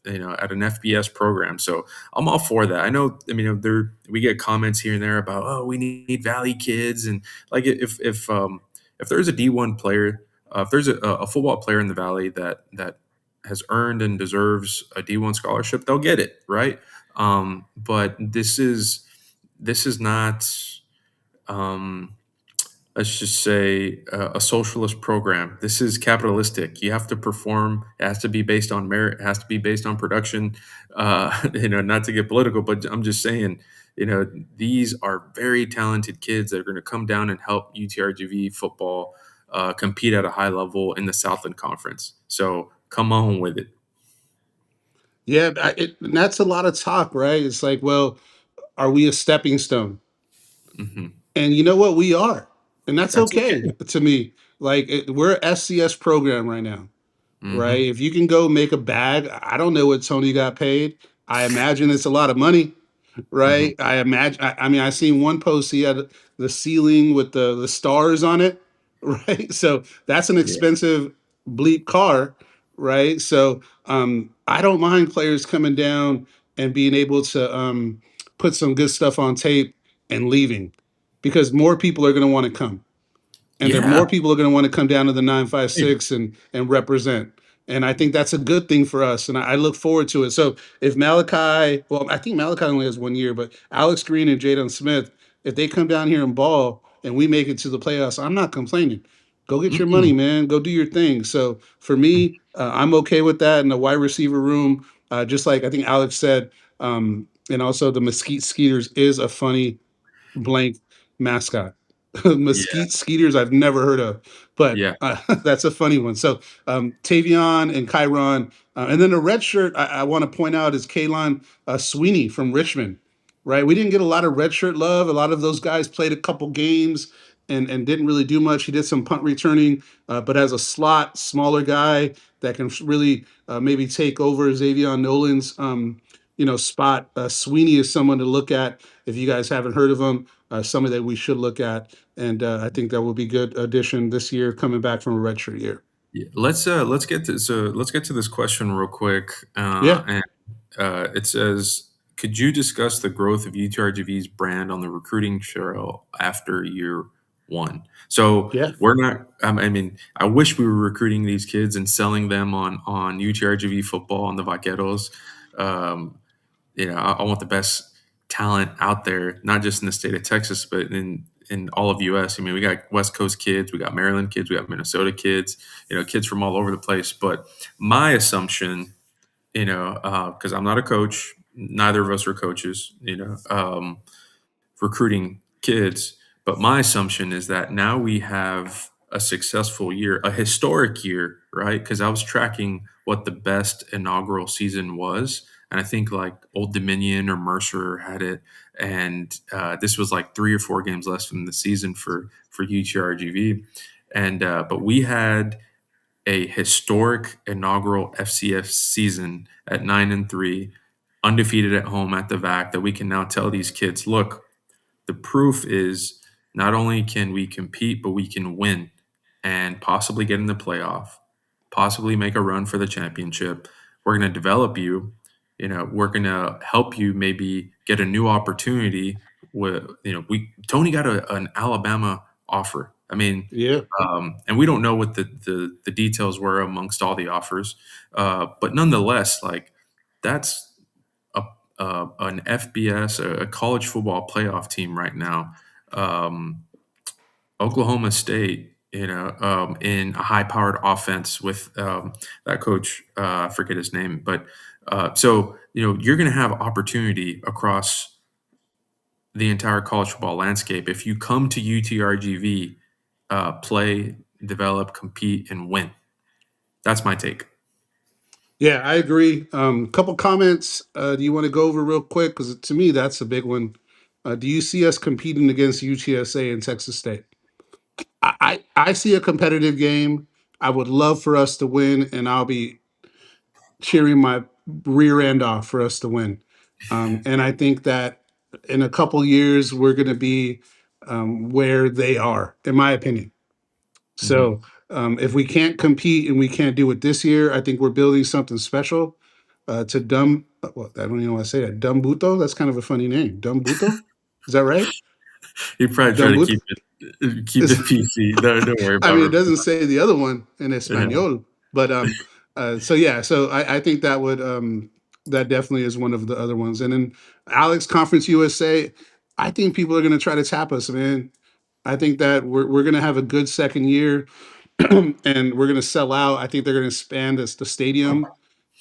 an FBS program. So I'm all for that. I know. I mean, we get comments here and there about we need Valley kids, and like if there's a D1 player, if there's a football player in the Valley that has earned and deserves a D1 scholarship, they'll get it, right? But this is not um, let's just say a socialist program. This is capitalistic. You have to perform. It has to be based on merit. It has to be based on production. Not to get political, but I'm just saying, these are very talented kids that are going to come down and help UTRGV football compete at a high level in the Southland Conference. So come on with it. Yeah, and that's a lot of talk, right? It's like, well, are we a stepping stone? Hmm. And you know what? We are, and that's That's okay okay. to me. Like we're a SCS program right now, right? Hmm. If you can go make a bag, I don't know what Tony got paid. I imagine it's a lot of money, Hmm. right? I imagine. I mean, I seen one post. He had the ceiling with the stars on it, right? So that's an Yeah. expensive bleep car, right? So I don't mind players coming down and being able to put some good stuff on tape and leaving, because more people are going to want to come, and then Yeah. more people are going to want to come down to the Hey. 956 and represent. And I think that's a good thing for us, and I look forward to it. So if Malachi, well, I think Malachi only has 1 year, but Alex Green and Jadon Smith, if they come down here and ball and we make it to the playoffs, I'm not complaining. Go get your money, Mm-mm. man. Go do your thing. So for me, I'm okay with that in the wide receiver room. Just like I think Alex said, and also the Mesquite Skeeters is a funny blank mascot. Yeah. Mesquite Skeeters, I've never heard of, but Yeah. that's a funny one. So Tavion and Chiron, and then the red shirt I want to point out is Kalon Sweeney from Richmond. Right, we didn't get a lot of red shirt love. A lot of those guys played a couple games and didn't really do much. He did some punt returning, but as a slot, smaller guy that can really maybe take over Xavier Nolan's spot. Sweeney is someone to look at if you guys haven't heard of him. Somebody that we should look at, and I think that will be good addition this year, coming back from a redshirt year. Yeah, let's get to this question real quick. Yeah, And it says, could you discuss the growth of UTRGV's brand on the recruiting trail after year one? So yeah, we're not. I mean, I wish we were recruiting these kids and selling them on UTRGV football on the Vaqueros. Um, I want the best talent out there, not just in the state of Texas, but in all of US. I mean, we got West Coast kids, we got Maryland kids, we got Minnesota kids, kids from all over the place. But my assumption, because I'm not a coach, neither of us are coaches, recruiting kids. But my assumption is that now we have a successful year, a historic year, right? Because I was tracking what the best inaugural season was. And I think like Old Dominion or Mercer had it. And this was like 3 or 4 games less than the season for UTRGV. And but we had a historic inaugural FCS season at 9-3, undefeated at home at the VAC, that we can now tell these kids, look, the proof is not only can we compete, but we can win and possibly get in the playoff, possibly make a run for the championship. We're going to develop you. We're going to help you maybe get a new opportunity. With we Tony got an Alabama offer. I mean, yeah, and we don't know what the details were amongst all the offers, but nonetheless, like that's a, an FBS, a college football playoff team right now. Um, Oklahoma State, in a high-powered offense with that coach. I forget his name, but so you're going to have opportunity across the entire college football landscape if you come to UTRGV, play, develop, compete, and win. That's my take. yeah. I agree. Couple comments. Do you want to go over real quick? Because to me, that's a big one. Do you see us competing against UTSA and Texas State? I see a competitive game. I would love for us to win, and I'll be cheering my rear end off for us to win. And I think that in a couple years, we're going to be where they are, in my opinion. Hmm. So if we can't compete and we can't do it this year, I think we're building something special to dumb. Well, I don't even know why I say that. Dumbuto. That's kind of a funny name. Dumbuto. Is that right? You probably try to Dumbuto. keep it PC. Don't worry I about mean, it it. doesn't say the other one in Yeah. Espanol, but so yeah, so I think that would that definitely is one of the other ones. And then Alex Conference USA, I think people are going to try to tap us, man. I think that we're going to have a good second year, and we're going to sell out. I think they're going to expand the stadium,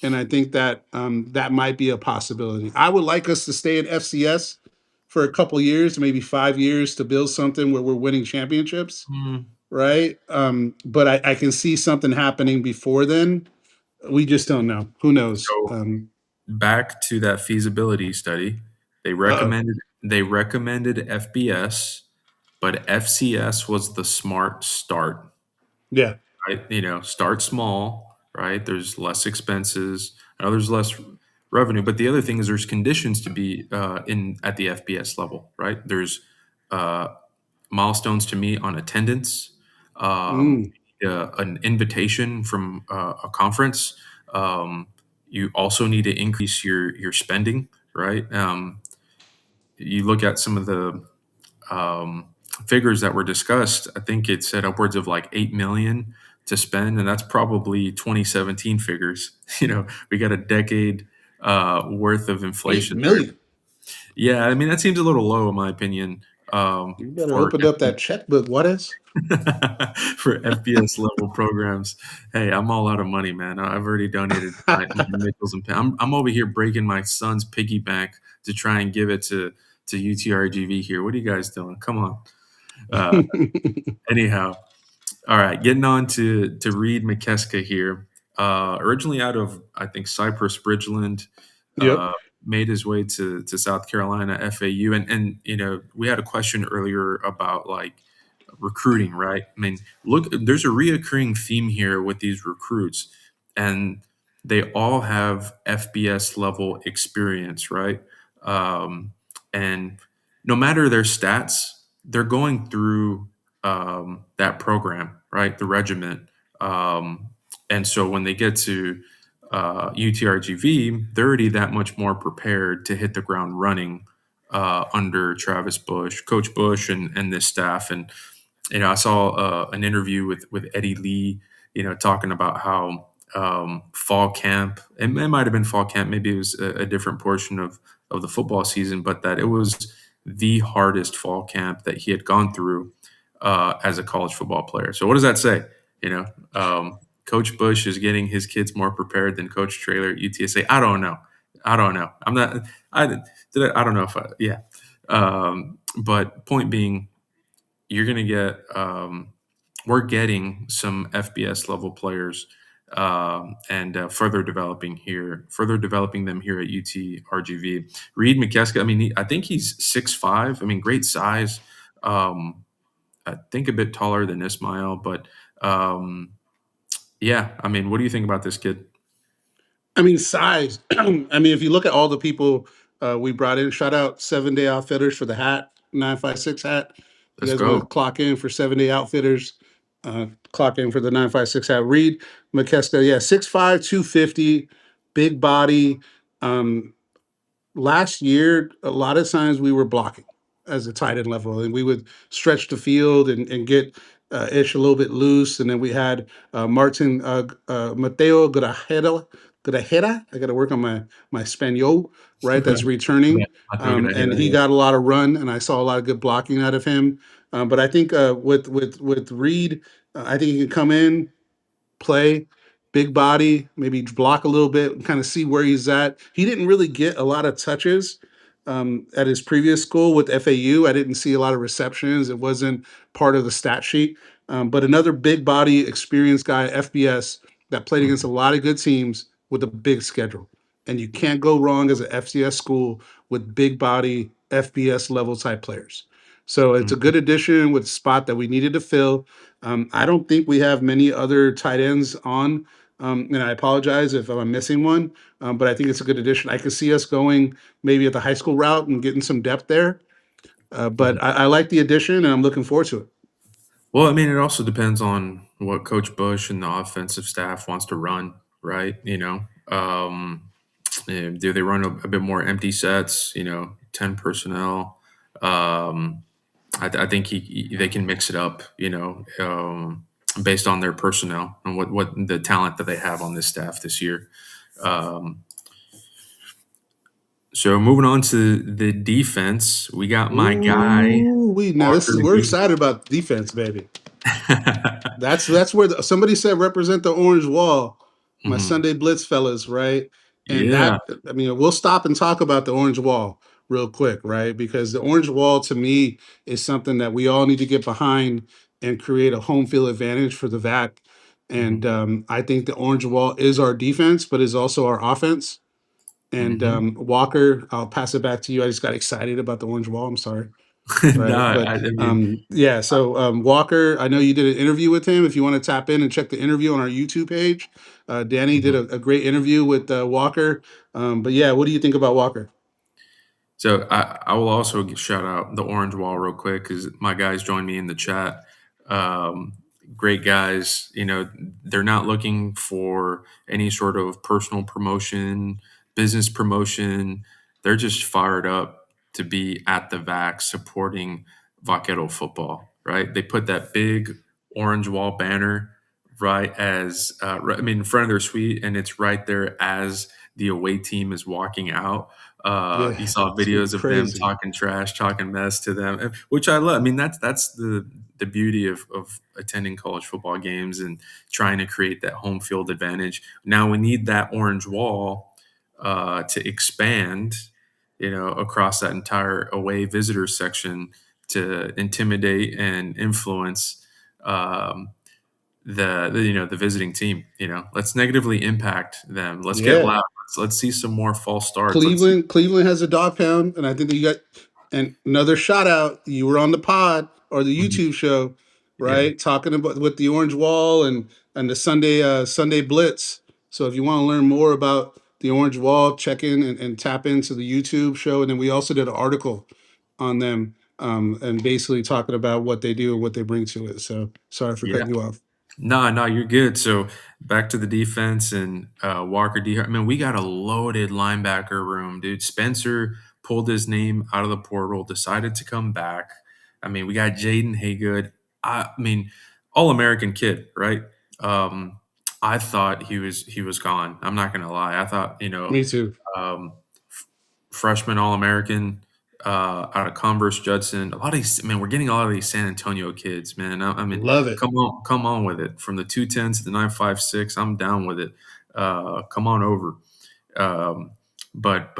and I think that that might be a possibility. I would like us to stay at FCS for a couple years, maybe 5 years, to build something where we're winning championships, Mm. right? But I can see something happening before then. We just don't know. Who knows? So back to that feasibility study, they Uh-oh. recommended FBS, but FCS was the smart start. Yeah. Right? Start small, right? There's less expenses. I know there's less revenue, but the other thing is there's conditions to be in at the FBS level, right? There's uh, milestones to meet on attendance, Mm. an invitation from a conference. Um, you also need to increase your spending, right? You look at some of the um, figures that were discussed. I think it said upwards of like 8 million to spend, and that's probably 2017 figures. We got a decade worth of Eight inflation there. million. Yeah, I mean that seems a little low in my opinion You better for open up that checkbook. What is? for FBS level programs. Hey, I'm all out of money, man. I've already donated my nickels and pounds. I'm over here breaking my son's piggy bank to try and give it to UTRGV here. What are you guys doing? Come on. Uh, Anyhow, all right, getting on to Reed McKeska here. Originally out of I think Cypress Bridgeland, Yep. uh, made his way to South Carolina FAU, and we had a question earlier about like recruiting, right? I mean, look, there's a reoccurring theme here with these recruits, and they all have FBS level experience, right? Um, and no matter their stats, they're going through that program, right? The regiment. Um, and so when they get to UTRGV, they're already that much more prepared to hit the ground running under Travis Bush, Coach Bush, and this staff. And I saw an interview with Eddie Lee, talking about how fall camp, it might have been fall camp, maybe it was a different portion of the football season, but that it was the hardest fall camp that he had gone through as a college football player. So what does that say? You know, Coach Bush is getting his kids more prepared than Coach Traylor at UTSA. I don't know. I don't know. I'm not. I don't know if yeah. But point being, you're going to get we're getting some FBS level players and further developing them here at UTRGV. Reed McKeska, I mean, I think he's 6'5". I mean, great size. I think a bit taller than Ismail, but yeah, I mean, what do you think about this kid? I mean, size. I mean, if you look at all the people we brought in, shout out 7 Day Outfitters for the hat, 956 hat. If you Let's guys want to go. clock in for 7 Day Outfitters, clock in for the 956 hat. Reed McKeska, yeah, 6'5", 250, big body. Um, Last year, a lot of times we were blocking as a tight end level, and we would stretch the field and get Ish a little bit loose. And then we had Martin Mateo Grajera. I got to work on my Spaniel, right? That's Yeah, returning. Mateo And Grajera, he yeah. got a lot of run, and I saw a lot of good blocking out of him. But I think with Reed, I think he can come in, play, big body, maybe block a little bit, kind of see where he's at. He didn't really get a lot of touches at his previous school with FAU. I didn't see a lot of receptions. It wasn't part of the stat sheet. But another big body, experienced guy, FBS, that played against a lot of good teams with a big schedule. And you can't go wrong as an FCS school with big body FBS level type players. So it's a Mhm. good addition with a spot that we needed to fill. I don't think we have many other tight ends on, and I apologize if I'm missing one, but I think it's a good addition. I can see us going maybe at the high school route and getting some depth there. Mhm. But I like the addition, and I'm looking forward to it. Well, I mean, it also depends on what Coach Bush and the offensive staff wants to run, right? Do they run a bit more empty sets? 10 personnel. I think they can mix it up. Based on their personnel and what the talent that they have on this staff this year. Um, So moving on to the defense, we got my guy Ooh, we now this Walker. is we're excited about defense, baby. That's where somebody said represent the orange wall, my Mhm. Sunday Blitz fellas, right? And Yeah. that I mean, we'll stop and talk about the orange wall real quick, right? Because the orange wall to me is something that we all need to get behind and create a home field advantage for the VAC. And Mhm. I think the orange wall is our defense, but is also our offense. And Mhm. Walker, I'll pass it back to you. I just got excited about the orange wall. I'm sorry. No, Right. But I mean, yeah, so Walker, I know you did an interview with him. If you want to tap in and check the interview on our YouTube page, Danny did mhm. a great interview with Walker. But yeah, what do you think about Walker? So I will also shout out the Orange Wall real quick because my guys joined me in the chat. Um, Great guys. You know, they're not looking for any sort of personal promotion, business promotion. They're just fired up to be at the VAC supporting Vaquero football. Right? They put that big orange wall banner right as I mean in front of their suite, and it's right there as the away team is walking out. Yeah, You saw it's gonna be videos of them crazy. talking trash, talking mess to them, which I love. I mean, that's the beauty of attending college football games and trying to create that home field advantage. Now we need that orange wall to expand, you know, across that entire away visitor section to intimidate and influence um, you know the visiting team. You know, let's negatively impact them. Let's get Yeah. loud. Let's see some more false starts. Let's see. Cleveland has a dog pound, and I think that you got and another shout out. You were on the pod or the Mhm. YouTube show, Yeah, right? Talking about with the orange wall and the Sunday Blitz. So if you want to learn more about the orange wall, check in and tap into the YouTube show. And then we also did an article on them and basically talking about what they do and what they bring to it. So sorry for yeah. cutting you off. No, no, you're good. So back to the defense and Walker D. I mean, we got a loaded linebacker room, dude. Spencer pulled his name out of the portal, decided to come back. I mean, we got Jaden Haygood. I mean, all American kid, right? Um, I thought he was gone. I'm not gonna lie. I thought Me too. um, freshman All American out of Converse Judson. A lot of these, man, we're getting a lot of these San Antonio kids, man. I mean, Love it. come on with it. From the 210s to the 956, I'm down with it. Come on over. Um, but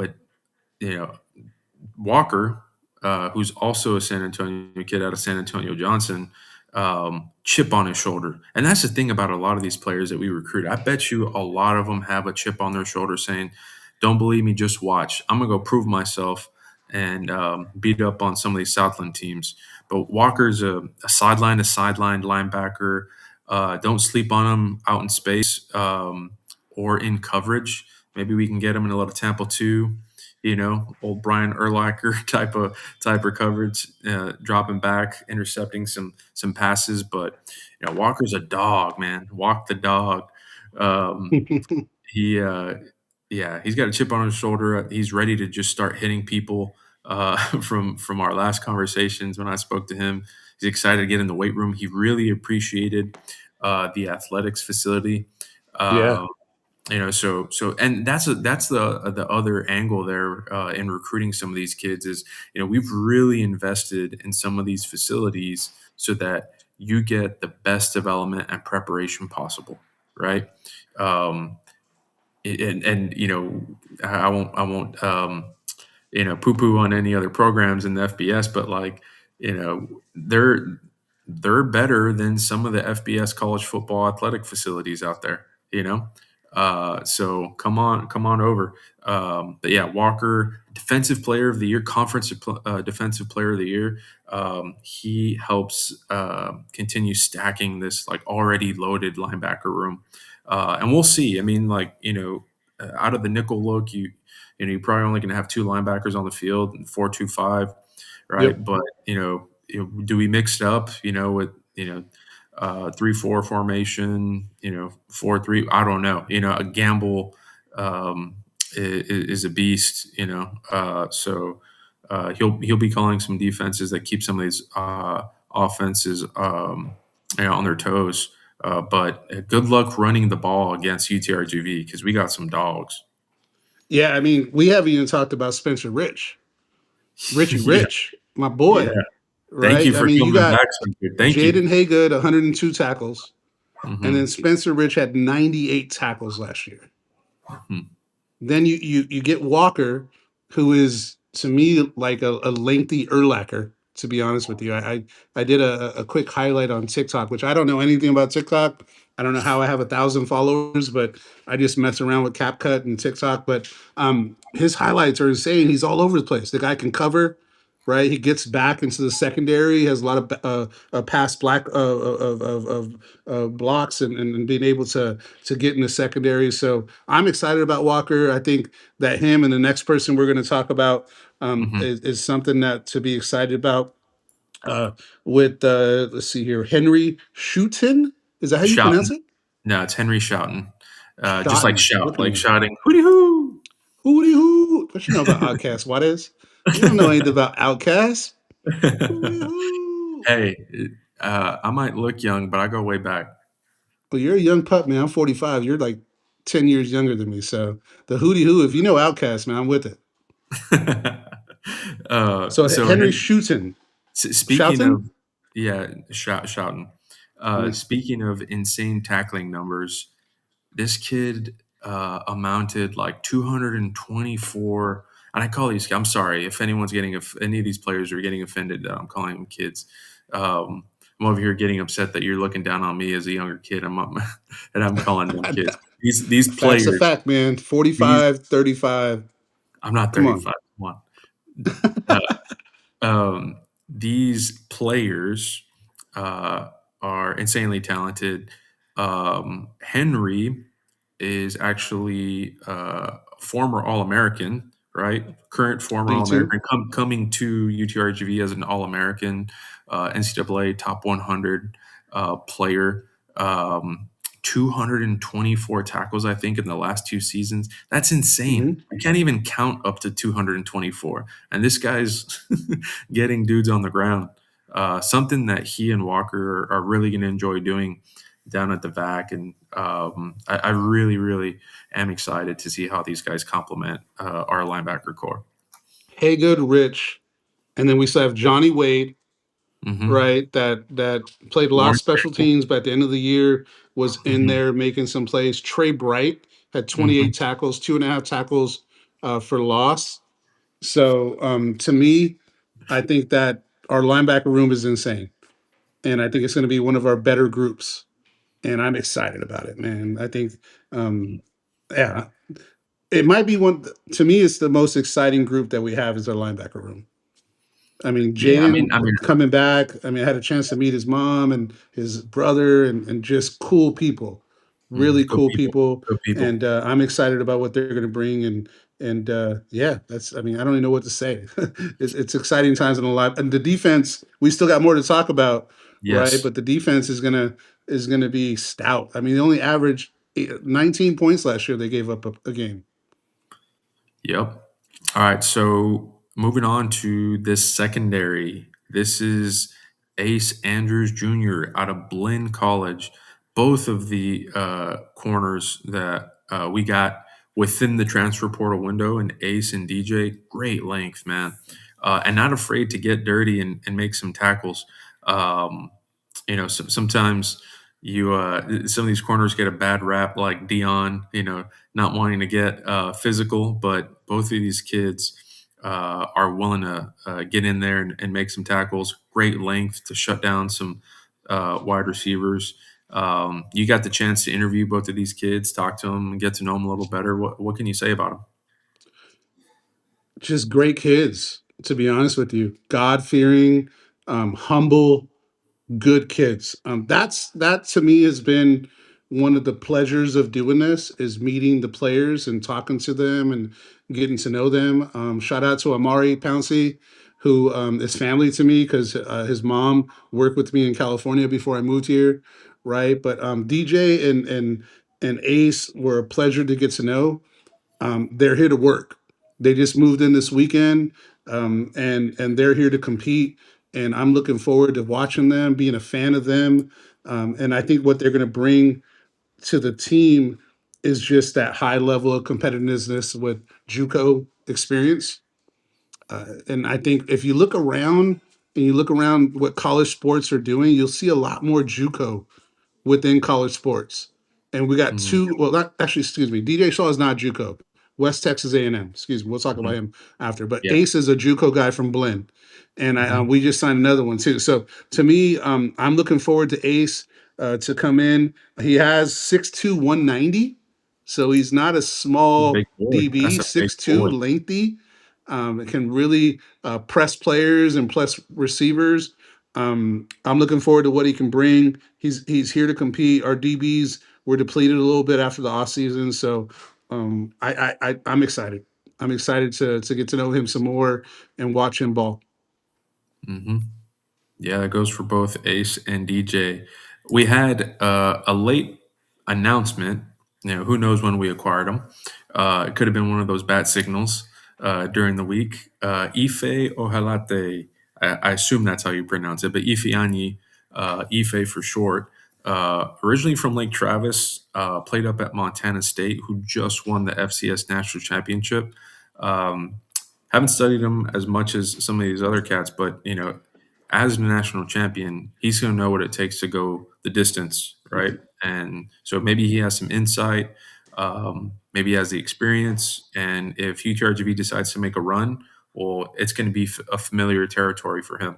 you know, Walker, who's also a San Antonio kid out of San Antonio Johnson, chip on his shoulder. And that's the thing about a lot of these players that we recruit. I bet you a lot of them have a chip on their shoulder saying, don't believe me, just watch. I'm going to go prove myself and beat up on some of these Southland teams. But Walker's a sideline to sideline linebacker. Don't sleep on him out in space or in coverage. Maybe we can get him in a little Tampa 2, you know, old Brian Urlacher type of coverage, dropping back, intercepting some passes. But you know, Walker's a dog, man. Walk the dog. Um, he, yeah, he's got a chip on his shoulder. He's ready to just start hitting people. From our last conversations when I spoke to him, he's excited to get in the weight room. He really appreciated the athletics facility. Yeah. Uh, you know, and that's the other angle there in recruiting some of these kids is, you know, we've really invested in some of these facilities so that you get the best development and preparation possible, right? Um, and you know, I won't you know, poo poo on any other programs in the FBS, but like, you know, they're better than some of the FBS college football athletic facilities out there, you know? So come on over. But yeah, Walker, defensive player of the year, conference defensive player of the year. He helps continue stacking this like already loaded linebacker room. And we'll see. I mean, like, you know, out of the nickel look, you know, you're probably only going to have two linebackers on the field, 4-2-5, Yep. right? But do we mix it up? You know, with 3-4 formation, you know, 4-3. I don't know. You know, a gamble is a beast. You know, he'll be calling some defenses that keep some of these offenses you know, on their toes. But good luck running the ball against UTRGV because we got some dogs. Yeah, I mean, we haven't even talked about Spencer Richie Yeah, Rich, my yeah. boy, Thank you right? I for mean, you coming got back, Spencer. Thank you. Jaden Haygood, 102 tackles, and then Hmm. Spencer Rich had 98 tackles last year. Hmm. Then you get Walker, who is to me like a lengthy Urlacher. To be honest with you, I did a quick highlight on TikTok, which I don't know anything about TikTok. I don't know how I have 1,000 followers, but I just mess around with CapCut and TikTok. But his highlights are insane. He's all over the place. The guy can cover, right? He gets back into the secondary. He has a lot of pass black blocks and being able to get in the secondary. So I'm excited about Walker. I think that him and the next person we're going to talk about Hmm. is something that to be excited about. Uh, with let's see here, Henry Schuton. Is that how you pronounce Shouting. it? No, it's Henry Shouting. Just like Schouten. shout, Look at like him. shouting, hooty hoo. Hooty hoo. What you know about Outcast? What is? You don't know anything about Outcast. Hooty hoo. Hey, I might look young, but I go way back. Well, you're a young pup, man. I'm 45. You're like 10 years younger than me. So the hootie hoo, if you know Outcast, man, I'm with it. So So Henry Shooten. speaking Shouten? of, yeah, shouting. Mm, Speaking of insane tackling numbers, this kid amounted like 224. And I call these. I'm sorry if anyone's getting any of these players are getting offended that I'm calling them kids. I'm over here getting upset that you're looking down on me as a younger kid. I'm up, and I'm calling them kids. These Facts a players. fact, man. These 45, 35. I'm not Come on. 35. Come on. Uh, these players uh, are insanely talented. Henry is actually former All American, right? Current former All D2. American, coming to UTRGV as an All American, NCAA top 100 player. Um, 224 tackles, I think, in the last two seasons. That's insane. Hmm. I can't even count up to 224. And this guy's getting dudes on the ground. Something that he and Walker are really going to enjoy doing down at the VAC. And I really, really am excited to see how these guys complement our linebacker core. Haygood, Rich. And then we still have Johnny Wade, Hmm. right? That played a lot of Lawrence special Campbell. teams, but at the end of the year was in Hmm. there making some plays. Trey Bright had Hmm. 28 tackles, 2.5 tackles for loss. So to me, I think that our linebacker room is insane. And I think it's going to be one of our better groups. And I'm excited about it, man. I think, um, yeah, it might be one, to me, it's the most exciting group that we have is our linebacker room. I mean, Yeah, I Jaden mean, coming back. I mean, I had a chance to meet his mom and his brother and just cool people, really go cool people, people. go people. And I'm excited about what they're going to bring. And yeah, that's, I mean, I don't even know what to say. It's exciting times in the life. And the defense, we still got more to talk about, right? Yes. But the defense is gonna be stout. I mean, they only averaged 19 points last year. They gave up a game. Yep. All right. So moving on to this secondary. This is Ace Andrews Jr. out of Blinn College. Both of the corners that we got within the transfer portal window, and Ace and DJ, great length, man, and not afraid to get dirty and make some tackles. Um, sometimes some of these corners get a bad rap, like Dion, not wanting to get physical, but both of these kids are willing to get in there and make some tackles. Great length to shut down some wide receivers. You got the chance to interview both of these kids, talk to them, and get to know them a little better. What can you say about them? Just great kids, to be honest with you. God fearing, humble, good kids. That to me has been one of the pleasures of doing this is meeting the players and talking to them and getting to know them. Shout out to Amari Pouncey, who is family to me because his mom worked with me in California before I moved here, right? But DJ and Ace were a pleasure to get to know. They're here to work. They just moved in this weekend, and they're here to compete. And I'm looking forward to watching them, being a fan of them, and I think what they're going to bring to the team is just that high level of competitiveness with JUCO experience. And I think if you look around and you look around what college sports are doing, you'll see a lot more JUCO within college sports. And we got Mhm, two. Well, not actually. Excuse me. DJ Shaw is not JUCO. West Texas A&M. Excuse me. We'll talk about mhm. him after. But Yeah. Ace is a JUCO guy from Blinn, and Mhm, we just signed another one too. So to me, I'm looking forward to Ace to come in. He has 6'2", 190, so he's not a big small boy. DB. That's a big 6'2", boy. lengthy. Can really press players and press receivers. I'm looking forward to what he can bring. He's here to compete. Our DBs were depleted a little bit after the offseason, so I'm excited. I'm excited to get to know him some more and watch him ball. Mhm. Yeah, that goes for both Ace and DJ. We had a late announcement. You know, who knows when we acquired them? It could have been one of those bat signals during the week. Ife Ojalate, I assume that's how you pronounce it, but Ifeanyi, Ife for short, originally from Lake Travis, played up at Montana State, who just won the FCS National Championship. Um, haven't studied him as much as some of these other cats, but you know, as the national champion, he's going to know what it takes to go the distance, right? And so maybe he has some insight, maybe he has the experience, and if UTRGV decides to make a run, well, it's going to be a familiar territory for him.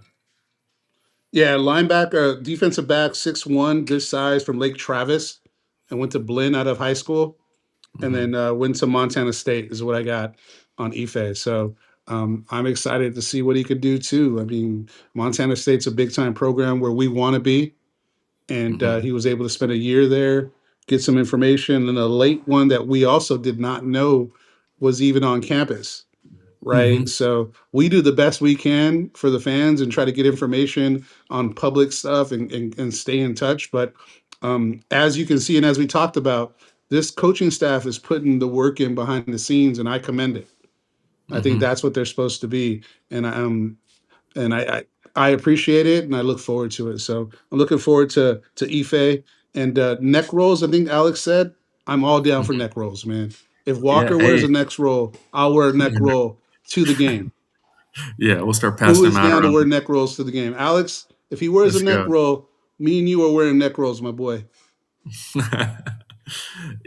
Yeah, linebacker, defensive back, 6'1", good size from Lake Travis, and went to Blinn out of high school, and Hmm. then went to Montana State is what I got on Ife. So I'm excited to see what he could do too. I mean, Montana State's a big time program where we want to be, and Hmm. he was able to spend a year there, get some information, and a late one that we also did not know was even on campus. Right. Hmm. So we do the best we can for the fans and try to get information on public stuff and stay in touch. But as you can see, and as we talked about, this coaching staff is putting the work in behind the scenes, and I commend it. I think Hmm. that's what they're supposed to be. And and I appreciate it, and I look forward to it. So I'm looking forward to Ife and neck rolls. I think Alex said I'm all down for Hmm. neck rolls, man. If Yeah. Walker wears Hey. a neck roll, I'll wear a neck roll to the game. Yeah, we'll start Who passing is them out down to around. wear neck rolls to the game? Alex, if he wears a Let's neck go. roll, me and you are wearing neck rolls, my boy.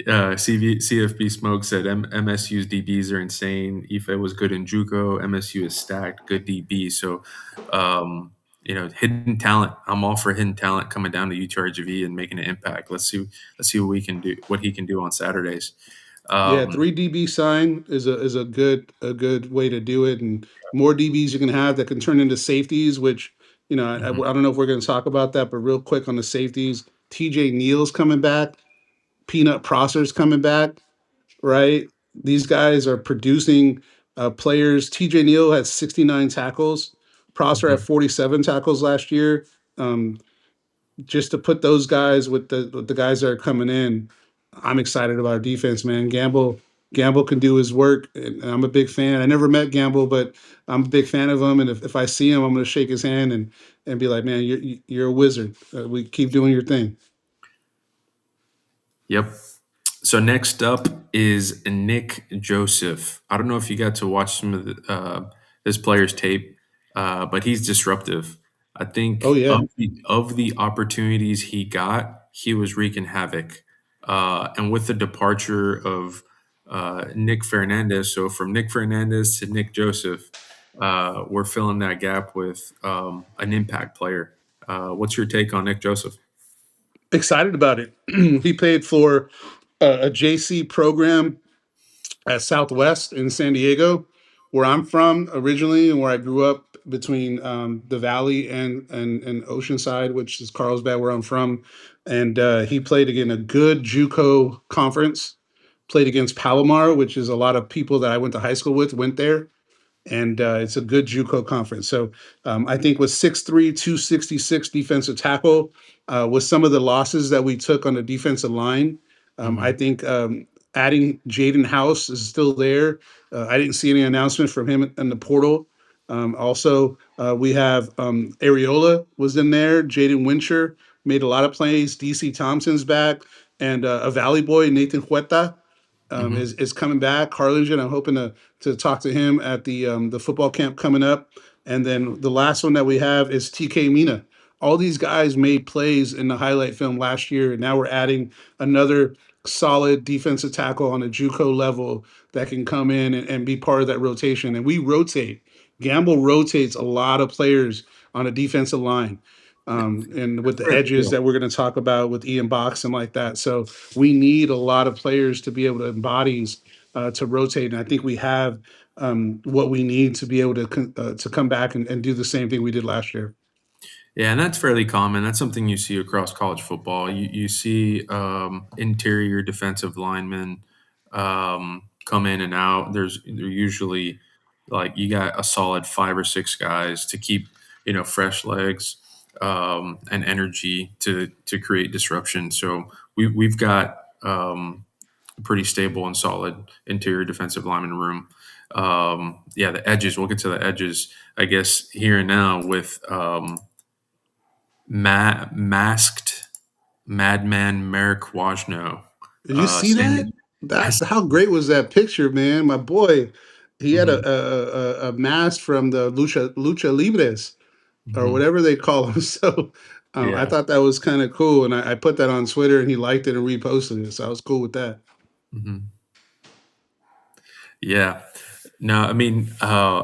CFB Smoke said MSU's DBs are insane. Ife was good in JUCO. MSU is stacked, good DB. So, you know, hidden talent. I'm all for hidden talent coming down to UTRGV and making an impact. Let's see what we can do. What he can do on Saturdays. Yeah, Um, 3 DB sign is a good way to do it, and more DBs you can have that can turn into safeties. Which mhm, I don't know if we're going to talk about that, but real quick on the safeties, TJ Neal's coming back, Peanut Prosser's coming back, right? These guys are producing players. TJ Neal had 69 tackles. Prosser had mhm. 47 tackles last year. Um, just to put those guys with the guys that are coming in, I'm excited about our defense, man. Gamble can do his work, and I'm a big fan. I never met Gamble, but I'm a big fan of him. And if I see him, I'm going to shake his hand and be like, man, you're a wizard. We keep doing your thing. Yep. So next up is Nick Joseph. I don't know if you got to watch some of this player's tape, but he's disruptive. I Oh think yeah, of the opportunities he got, he was wreaking havoc. And with the departure of Nick Fernandez, so from Nick Fernandez to Nick Joseph, we're filling that gap with an impact player. What's your take on Nick Joseph? excited about it. He played for a JC program at Southwest in San Diego, where I'm from originally, and where I grew up between the Valley and Oceanside, which is Carlsbad, where I'm from. And he played again a good JUCO conference. Played against Palomar, which is a lot of people that I went to high school with went there, and it's a good JUCO conference. So I think with 6'3", 266 defensive tackle, with some of the losses that we took on the defensive line, I Hmm. think adding Jaden House is still there. I didn't see any announcement from him in the portal. Also, we have Areola was in there. Jaden Wincher made a lot of plays. DC Thompson's back. and a Valley boy, Nathan Huerta, Hmm. is coming back. Harlingen, I'm hoping to talk to him at the football camp coming up. And then the last one that we have is TK Mina. All these guys made plays in the highlight film last year, and now we're adding another solid defensive tackle on a JUCO level that can come in and be part of that rotation. And we rotate. Gamble rotates a lot of players on a defensive line. And with That's the very edges true. that we're going to talk about with Ian Box and like that. So we need a lot of players to be able to embody to rotate. And I think we have what we need to be able to come back and do the same thing we did last year. Yeah, and that's fairly common. That's something you see across college football. You see interior defensive linemen come in and out. They're usually like you got a solid 5 or 6 guys to keep fresh legs and energy to create disruption. So we've got a pretty stable and solid interior defensive lineman room. Yeah, the edges. We'll get to the edges, I guess, here and now with. Masked Madman Merrick Wajno. Did you see that? Sandy. I, That how great was that picture, man? My boy, he had mhm, a mask from the Lucha Libres or mhm, whatever they call them. So I yeah. thought that was kind of cool, and I put that on Twitter, and he liked it and reposted it. So I was cool with that. Mhm. Yeah. No, I mean, I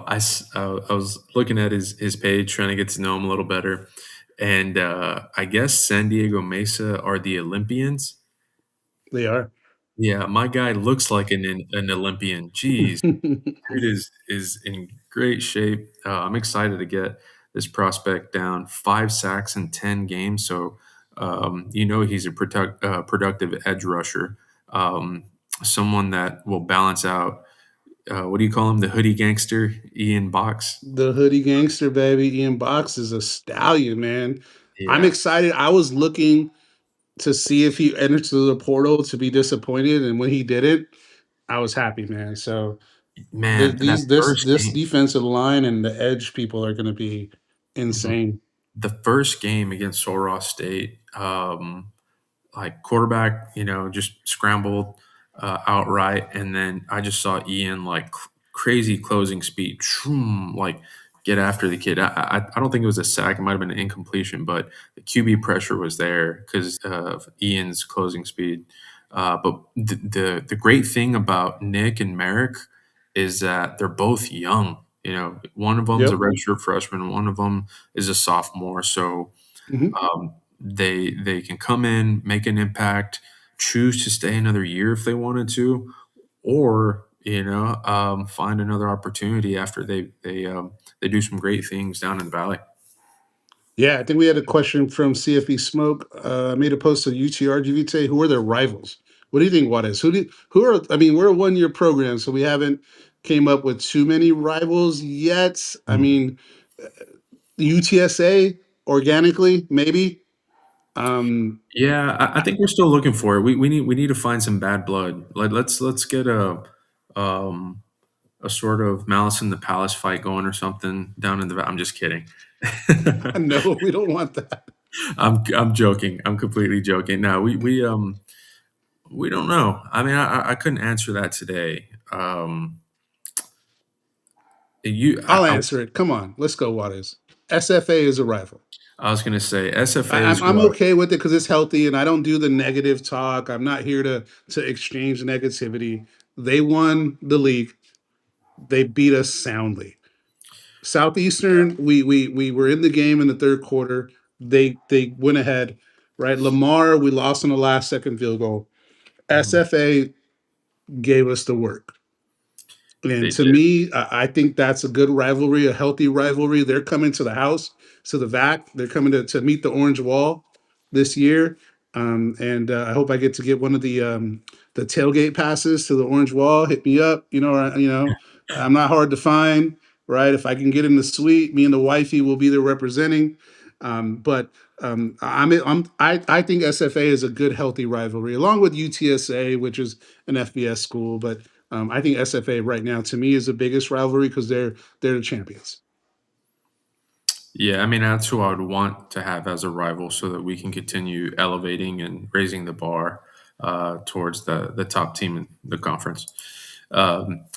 was looking at his page, trying to get to know him a little better, and I guess San Diego Mesa are the Olympians. They are. Yeah, my guy looks like an Olympian. Jeez, dude is in great shape. I'm excited to get this prospect down. 5 sacks in 10 games, so he's a productive edge rusher. Someone that will balance out. What do you call him? The hoodie gangster, Ian Box. The hoodie gangster, baby. Ian Box is a stallion, man. I'm Yeah, excited. I was looking to see if he entered to the portal to be disappointed, and when he didn't, I was happy, man. So man, that first this game. defensive line and the edge people are going to be Mhm. insane. The first game against Sul Ross State. Like quarterback, just scrambled outright, and then I just saw Ian like crazy closing speed, shroom, like get after the kid. I don't think it was a sack; it might have been an incompletion, but the QB pressure was there because of Ian's closing speed. But the great thing about Nick and Merrick is that they're both young. One of them's a Yep. redshirt freshman, one of them is a sophomore. So Hmm. they can come in, make an impact, choose to stay another year if they wanted to, or find another opportunity after they do some great things down in the valley. Yeah, I think we had a question from CFB Smoke. I made a post on UTRGV today. Who are their rivals? What do you think, Juarez? Who are? I mean, we're a 1 year program, so we haven't came up with too many rivals yet. I Mm. mean, UTSA organically, maybe. Um, Yeah, I think we're still looking for it. We need to find some bad blood. Let's get um, a sort of Malice in the Palace fight going or something down in the. I'm just kidding. no, we don't want that. I'm joking. I'm completely joking. No, we don't know. I mean, I couldn't answer that today. You, I'll answer it. Come on, let's go, Juarez. SFA is a rival. I was gonna say SFA I'm is I'm what. okay with it because it's healthy, and I don't do the negative talk. I'm not here to exchange negativity. They won the league. They beat us soundly. Southeastern, we were in the game in the third quarter. They went ahead, right? Lamar, we lost on the last second field goal. Mhm. SFA gave us the work. And They to did. me, I think that's a good rivalry, a healthy rivalry. They're coming to the house, to the VAC. They're coming to meet the Orange Wall this year. And I hope I get to get one of the tailgate passes to the Orange Wall. Hit me up. I'm not hard to find, right? If I can get in the suite, me and the wifey will be there representing. But I think SFA is a good, healthy rivalry, along with UTSA, which is an FBS school. But I think SFA right now, to me, is the biggest rivalry because they're the champions. Yeah, I mean that's who I would want to have as a rival, so that we can continue elevating and raising the bar. towards the top team in the conference.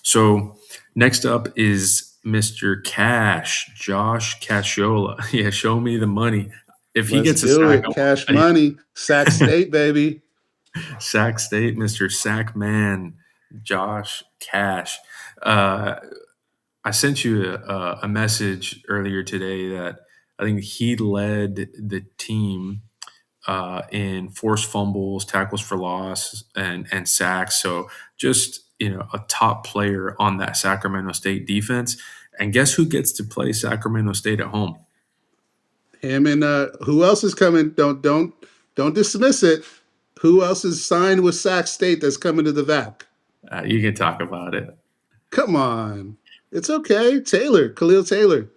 So next up is Mr. Cash, Josh Cashola. Yeah, show me the money. If he Let's gets a do sack, it. Cash money. Sac State, baby. Sack State, Mr. Sack Man, Josh Cash. Uh, I sent you a message earlier today that I think he led the team in forced fumbles, tackles for loss, and sacks. So just a top player on that Sacramento State defense. And guess who gets to play Sacramento State at home? Him and who else is coming? Don't dismiss it. Who else is signed with Sac State that's coming to the VAC? You can talk about it. Come on. It's okay. Taylor, Khalil Taylor.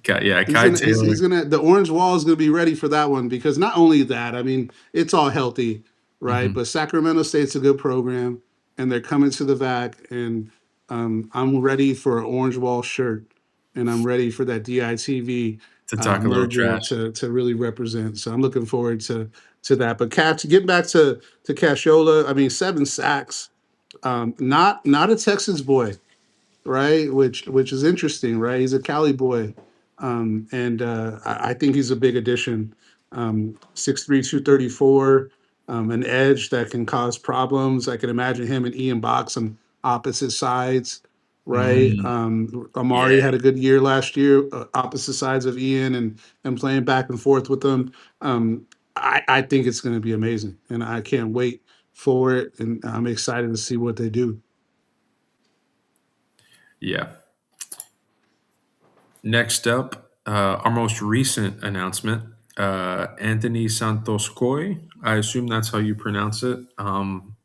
Yeah, He's Kai gonna Taylor. he's gonna the orange wall is gonna be ready for that one because not only that, I mean, it's all healthy, right? Mhm. But Sacramento State's a good program and they're coming to the VAC and I'm ready for an orange wall shirt and I'm ready for that DITV To talk a little merger trash. to really represent. So I'm looking forward to that. But Cash, getting back to Cashola, I mean 7 sacks. Not a Texas boy, right? Which is interesting, right? He's a Cali boy, and I think he's a big addition. 6'3", 234, an edge that can cause problems. I can imagine him and Ian Box on opposite sides, right? Mm, Amari yeah, had a good year last year, opposite sides of Ian, and playing back and forth with them. I think it's going to be amazing, and I can't wait for it. And I'm excited to see what they do. yeah. Next up, our most recent announcement, Anthony Santos Coy. I assume that's how you pronounce it.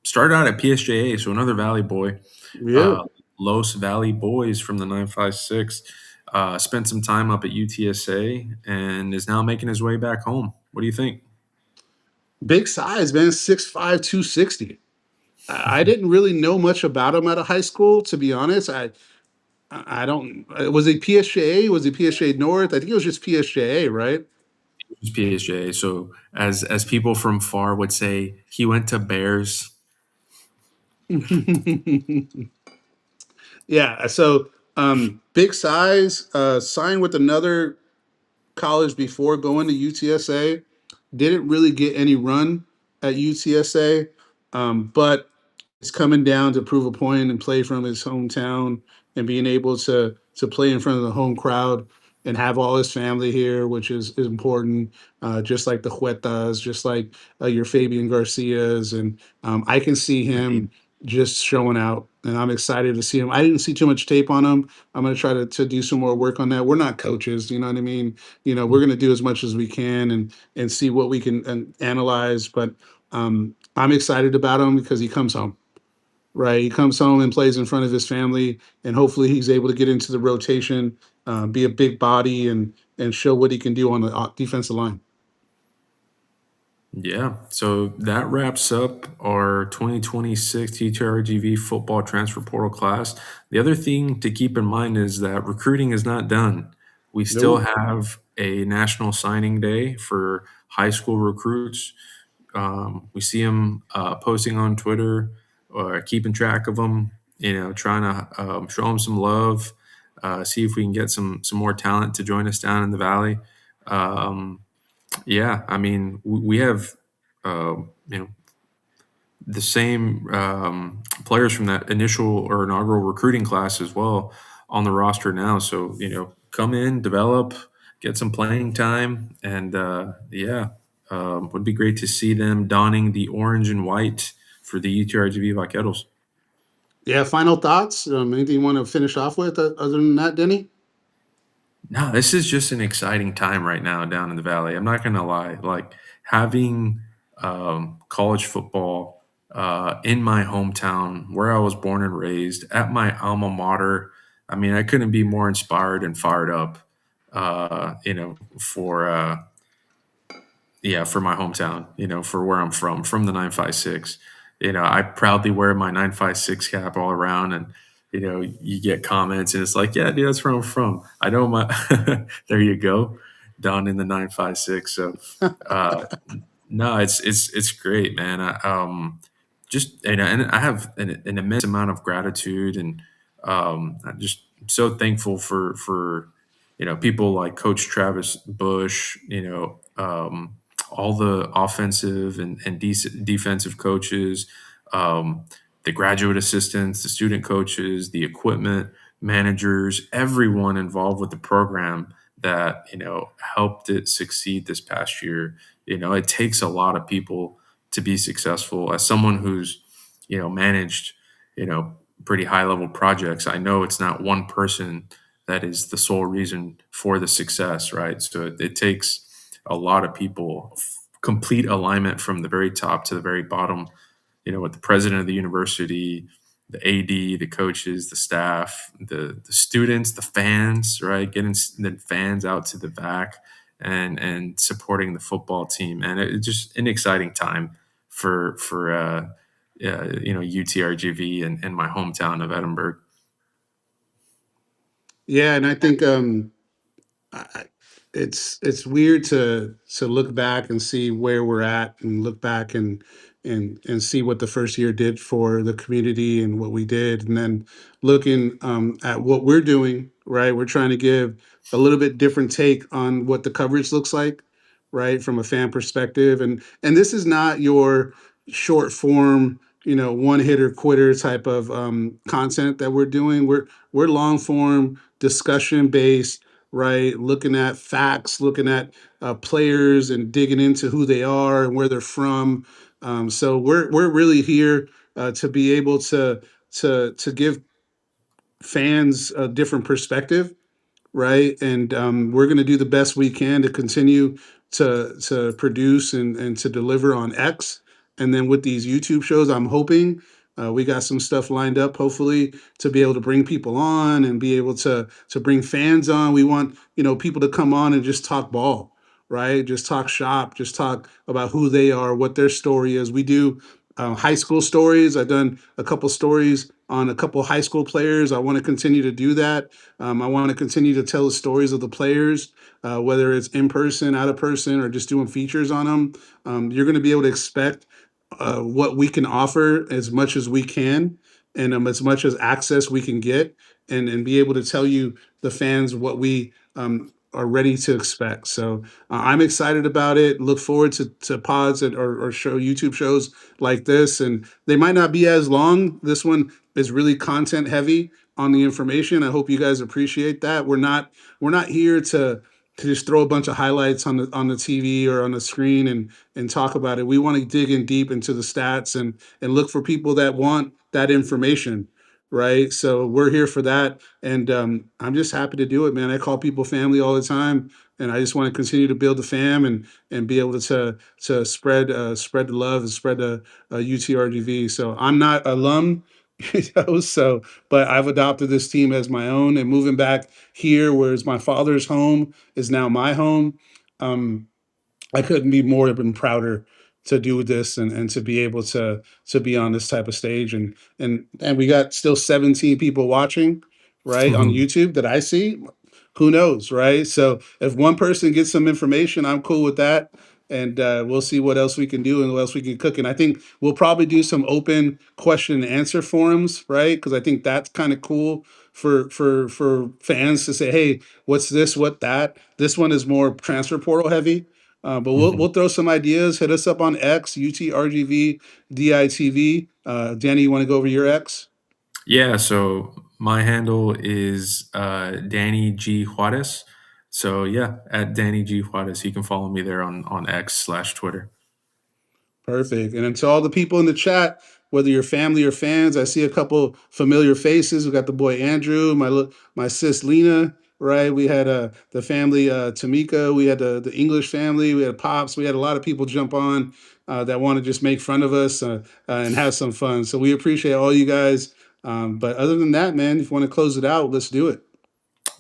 Started out at PSJA, so another Valley boy. Yeah. Uh, Los Valley Boys from the 956. Spent some time up at UTSA and is now making his way back home. What do you think? Big size, man. 6'5", 260. I didn't really know much about him out of high school, to be honest. I don't. Was he PSJA? Was he PSJA North? I think it was just PSJA, right? He's PSJA. So as people from far would say, he went to Bears. Yeah. So big size. Signed with another college before going to UTSA. Didn't really get any run at UTSA, but it's coming down to prove a point and play from his hometown and being able to play in front of the home crowd and have all his family here, which is important. Just like the Huetas, just like your Fabian Garcias, and I can see him just showing out, and I'm excited to see him. I didn't see too much tape on him. I'm gonna try to do some more work on that. We're not coaches, you know what I mean? We're gonna do as much as we can and see what we can analyze. But I'm excited about him because he comes home, right? He comes home and plays in front of his family, and hopefully he's able to get into the rotation, be a big body, and show what he can do on the defensive line. Yeah, so that wraps up our 2026 UTRGV football transfer portal class. The other thing to keep in mind is that recruiting is not done. We still No, have a national signing day for high school recruits. We see them posting on Twitter or keeping track of them, trying to show them some love, see if we can get some more talent to join us down in the valley. Um, yeah, I mean, we have uh, you know the same players from that initial or inaugural recruiting class as well on the roster now. So come in, develop, get some playing time, and yeah, would be great to see them donning the orange and white for the UTRGV Vaqueros. yeah. Final thoughts? Anything you want to finish off with other than that, Denny? No, this is just an exciting time right now down in the valley. I'm not gonna lie. Like having college football in my hometown, where I was born and raised, at my alma mater. I mean, I couldn't be more inspired and fired up. For yeah, for my hometown. For where I'm from the 956. I proudly wear my 956 cap all around, and you get comments, and it's like, yeah, dude, that's where I'm from. I know my. There you go, down in the 956. So, no, it's great, man. just and I have an immense amount of gratitude, and I'm just so thankful for people like Coach Travis Bush, all the offensive and defensive coaches, um, the graduate assistants, the student coaches, the equipment managers, everyone involved with the program that helped it succeed this past year. It takes a lot of people to be successful. As someone who's managed you know pretty high level projects, I know it's not one person that is the sole reason for the success, right? So it takes a lot of people, complete alignment from the very top to the very bottom, with the president of the university, the AD, the coaches, the staff, the students, the fans, right? Getting the fans out to the back and supporting the football team, and it's just an exciting time for UTRGV and my hometown of Edinburgh. Yeah, and I think I, it's weird to look back and see where we're at, and look back and see what the first year did for the community and what we did, and then looking at what we're doing. Right, we're trying to give a little bit different take on what the coverage looks like, right, from a fan perspective, and this is not your short form, one hitter quitter type of content that we're doing. We're long form, discussion based, right? Looking at facts, looking at players, and digging into who they are and where they're from. So we're really here to be able to give fans a different perspective, right? And we're going to do the best we can to continue to produce and to deliver on X. And then with these YouTube shows, I'm hoping we got some stuff lined up, hopefully, to be able to bring people on and be able to bring fans on. We want people to come on and just talk ball, right? Just talk shop, just talk about who they are, what their story is. We do high school stories. I've done a couple stories on a couple high school players. I want to continue to do that. I want to continue to tell the stories of the players, whether it's in person, out of person, or just doing features on them. You're going to be able to expect what we can offer as much as we can, and as much as access we can get, and be able to tell you, the fans, what we are ready to expect. So I'm excited about it. Look forward to pods or show YouTube shows like this, and they might not be as long. This one is really content heavy on the information. I hope you guys appreciate that. We're not here to just throw a bunch of highlights on the TV or on the screen and talk about it. We want to dig in deep into the stats and look for people that want that information, right? So we're here for that, and I'm just happy to do it, man. I call people family all the time, and I just want to continue to build the fam and be able to spread the love and spread the UTRGV. So I'm not alum, so but I've adopted this team as my own, and moving back here, whereas my father's home is now my home. Um, I couldn't be more been prouder to do this, and to be able to be on this type of stage, and we got still 17 people watching, right, on YouTube that I see. Who knows, right? So if one person gets some information, I'm cool with that, and we'll see what else we can do and what else we can cook. And I think we'll probably do some open question and answer forums, right? Because I think that's kind of cool for fans to say, hey, what's this, what that. This one is more transfer portal heavy, but we'll throw some ideas. Hit us up on X, UTRGV DITV. Danny, you want to go over your X? Yeah, so my handle is Danny G Juarez. So yeah, at Danny G Juarez, you can follow me there on X/Twitter. Perfect. And then to all the people in the chat, whether you're family or fans, I see a couple familiar faces. We got the boy Andrew, my sis Lena, right? We had the family Tamika. We had the English family. We had Pops. We had a lot of people jump on that want to just make fun of us and have some fun. So we appreciate all you guys. But other than that, man, if you want to close it out, let's do it.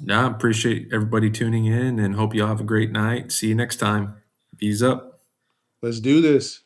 Yeah, appreciate everybody tuning in and hope you all have a great night. See you next time. Ease up. Let's do this.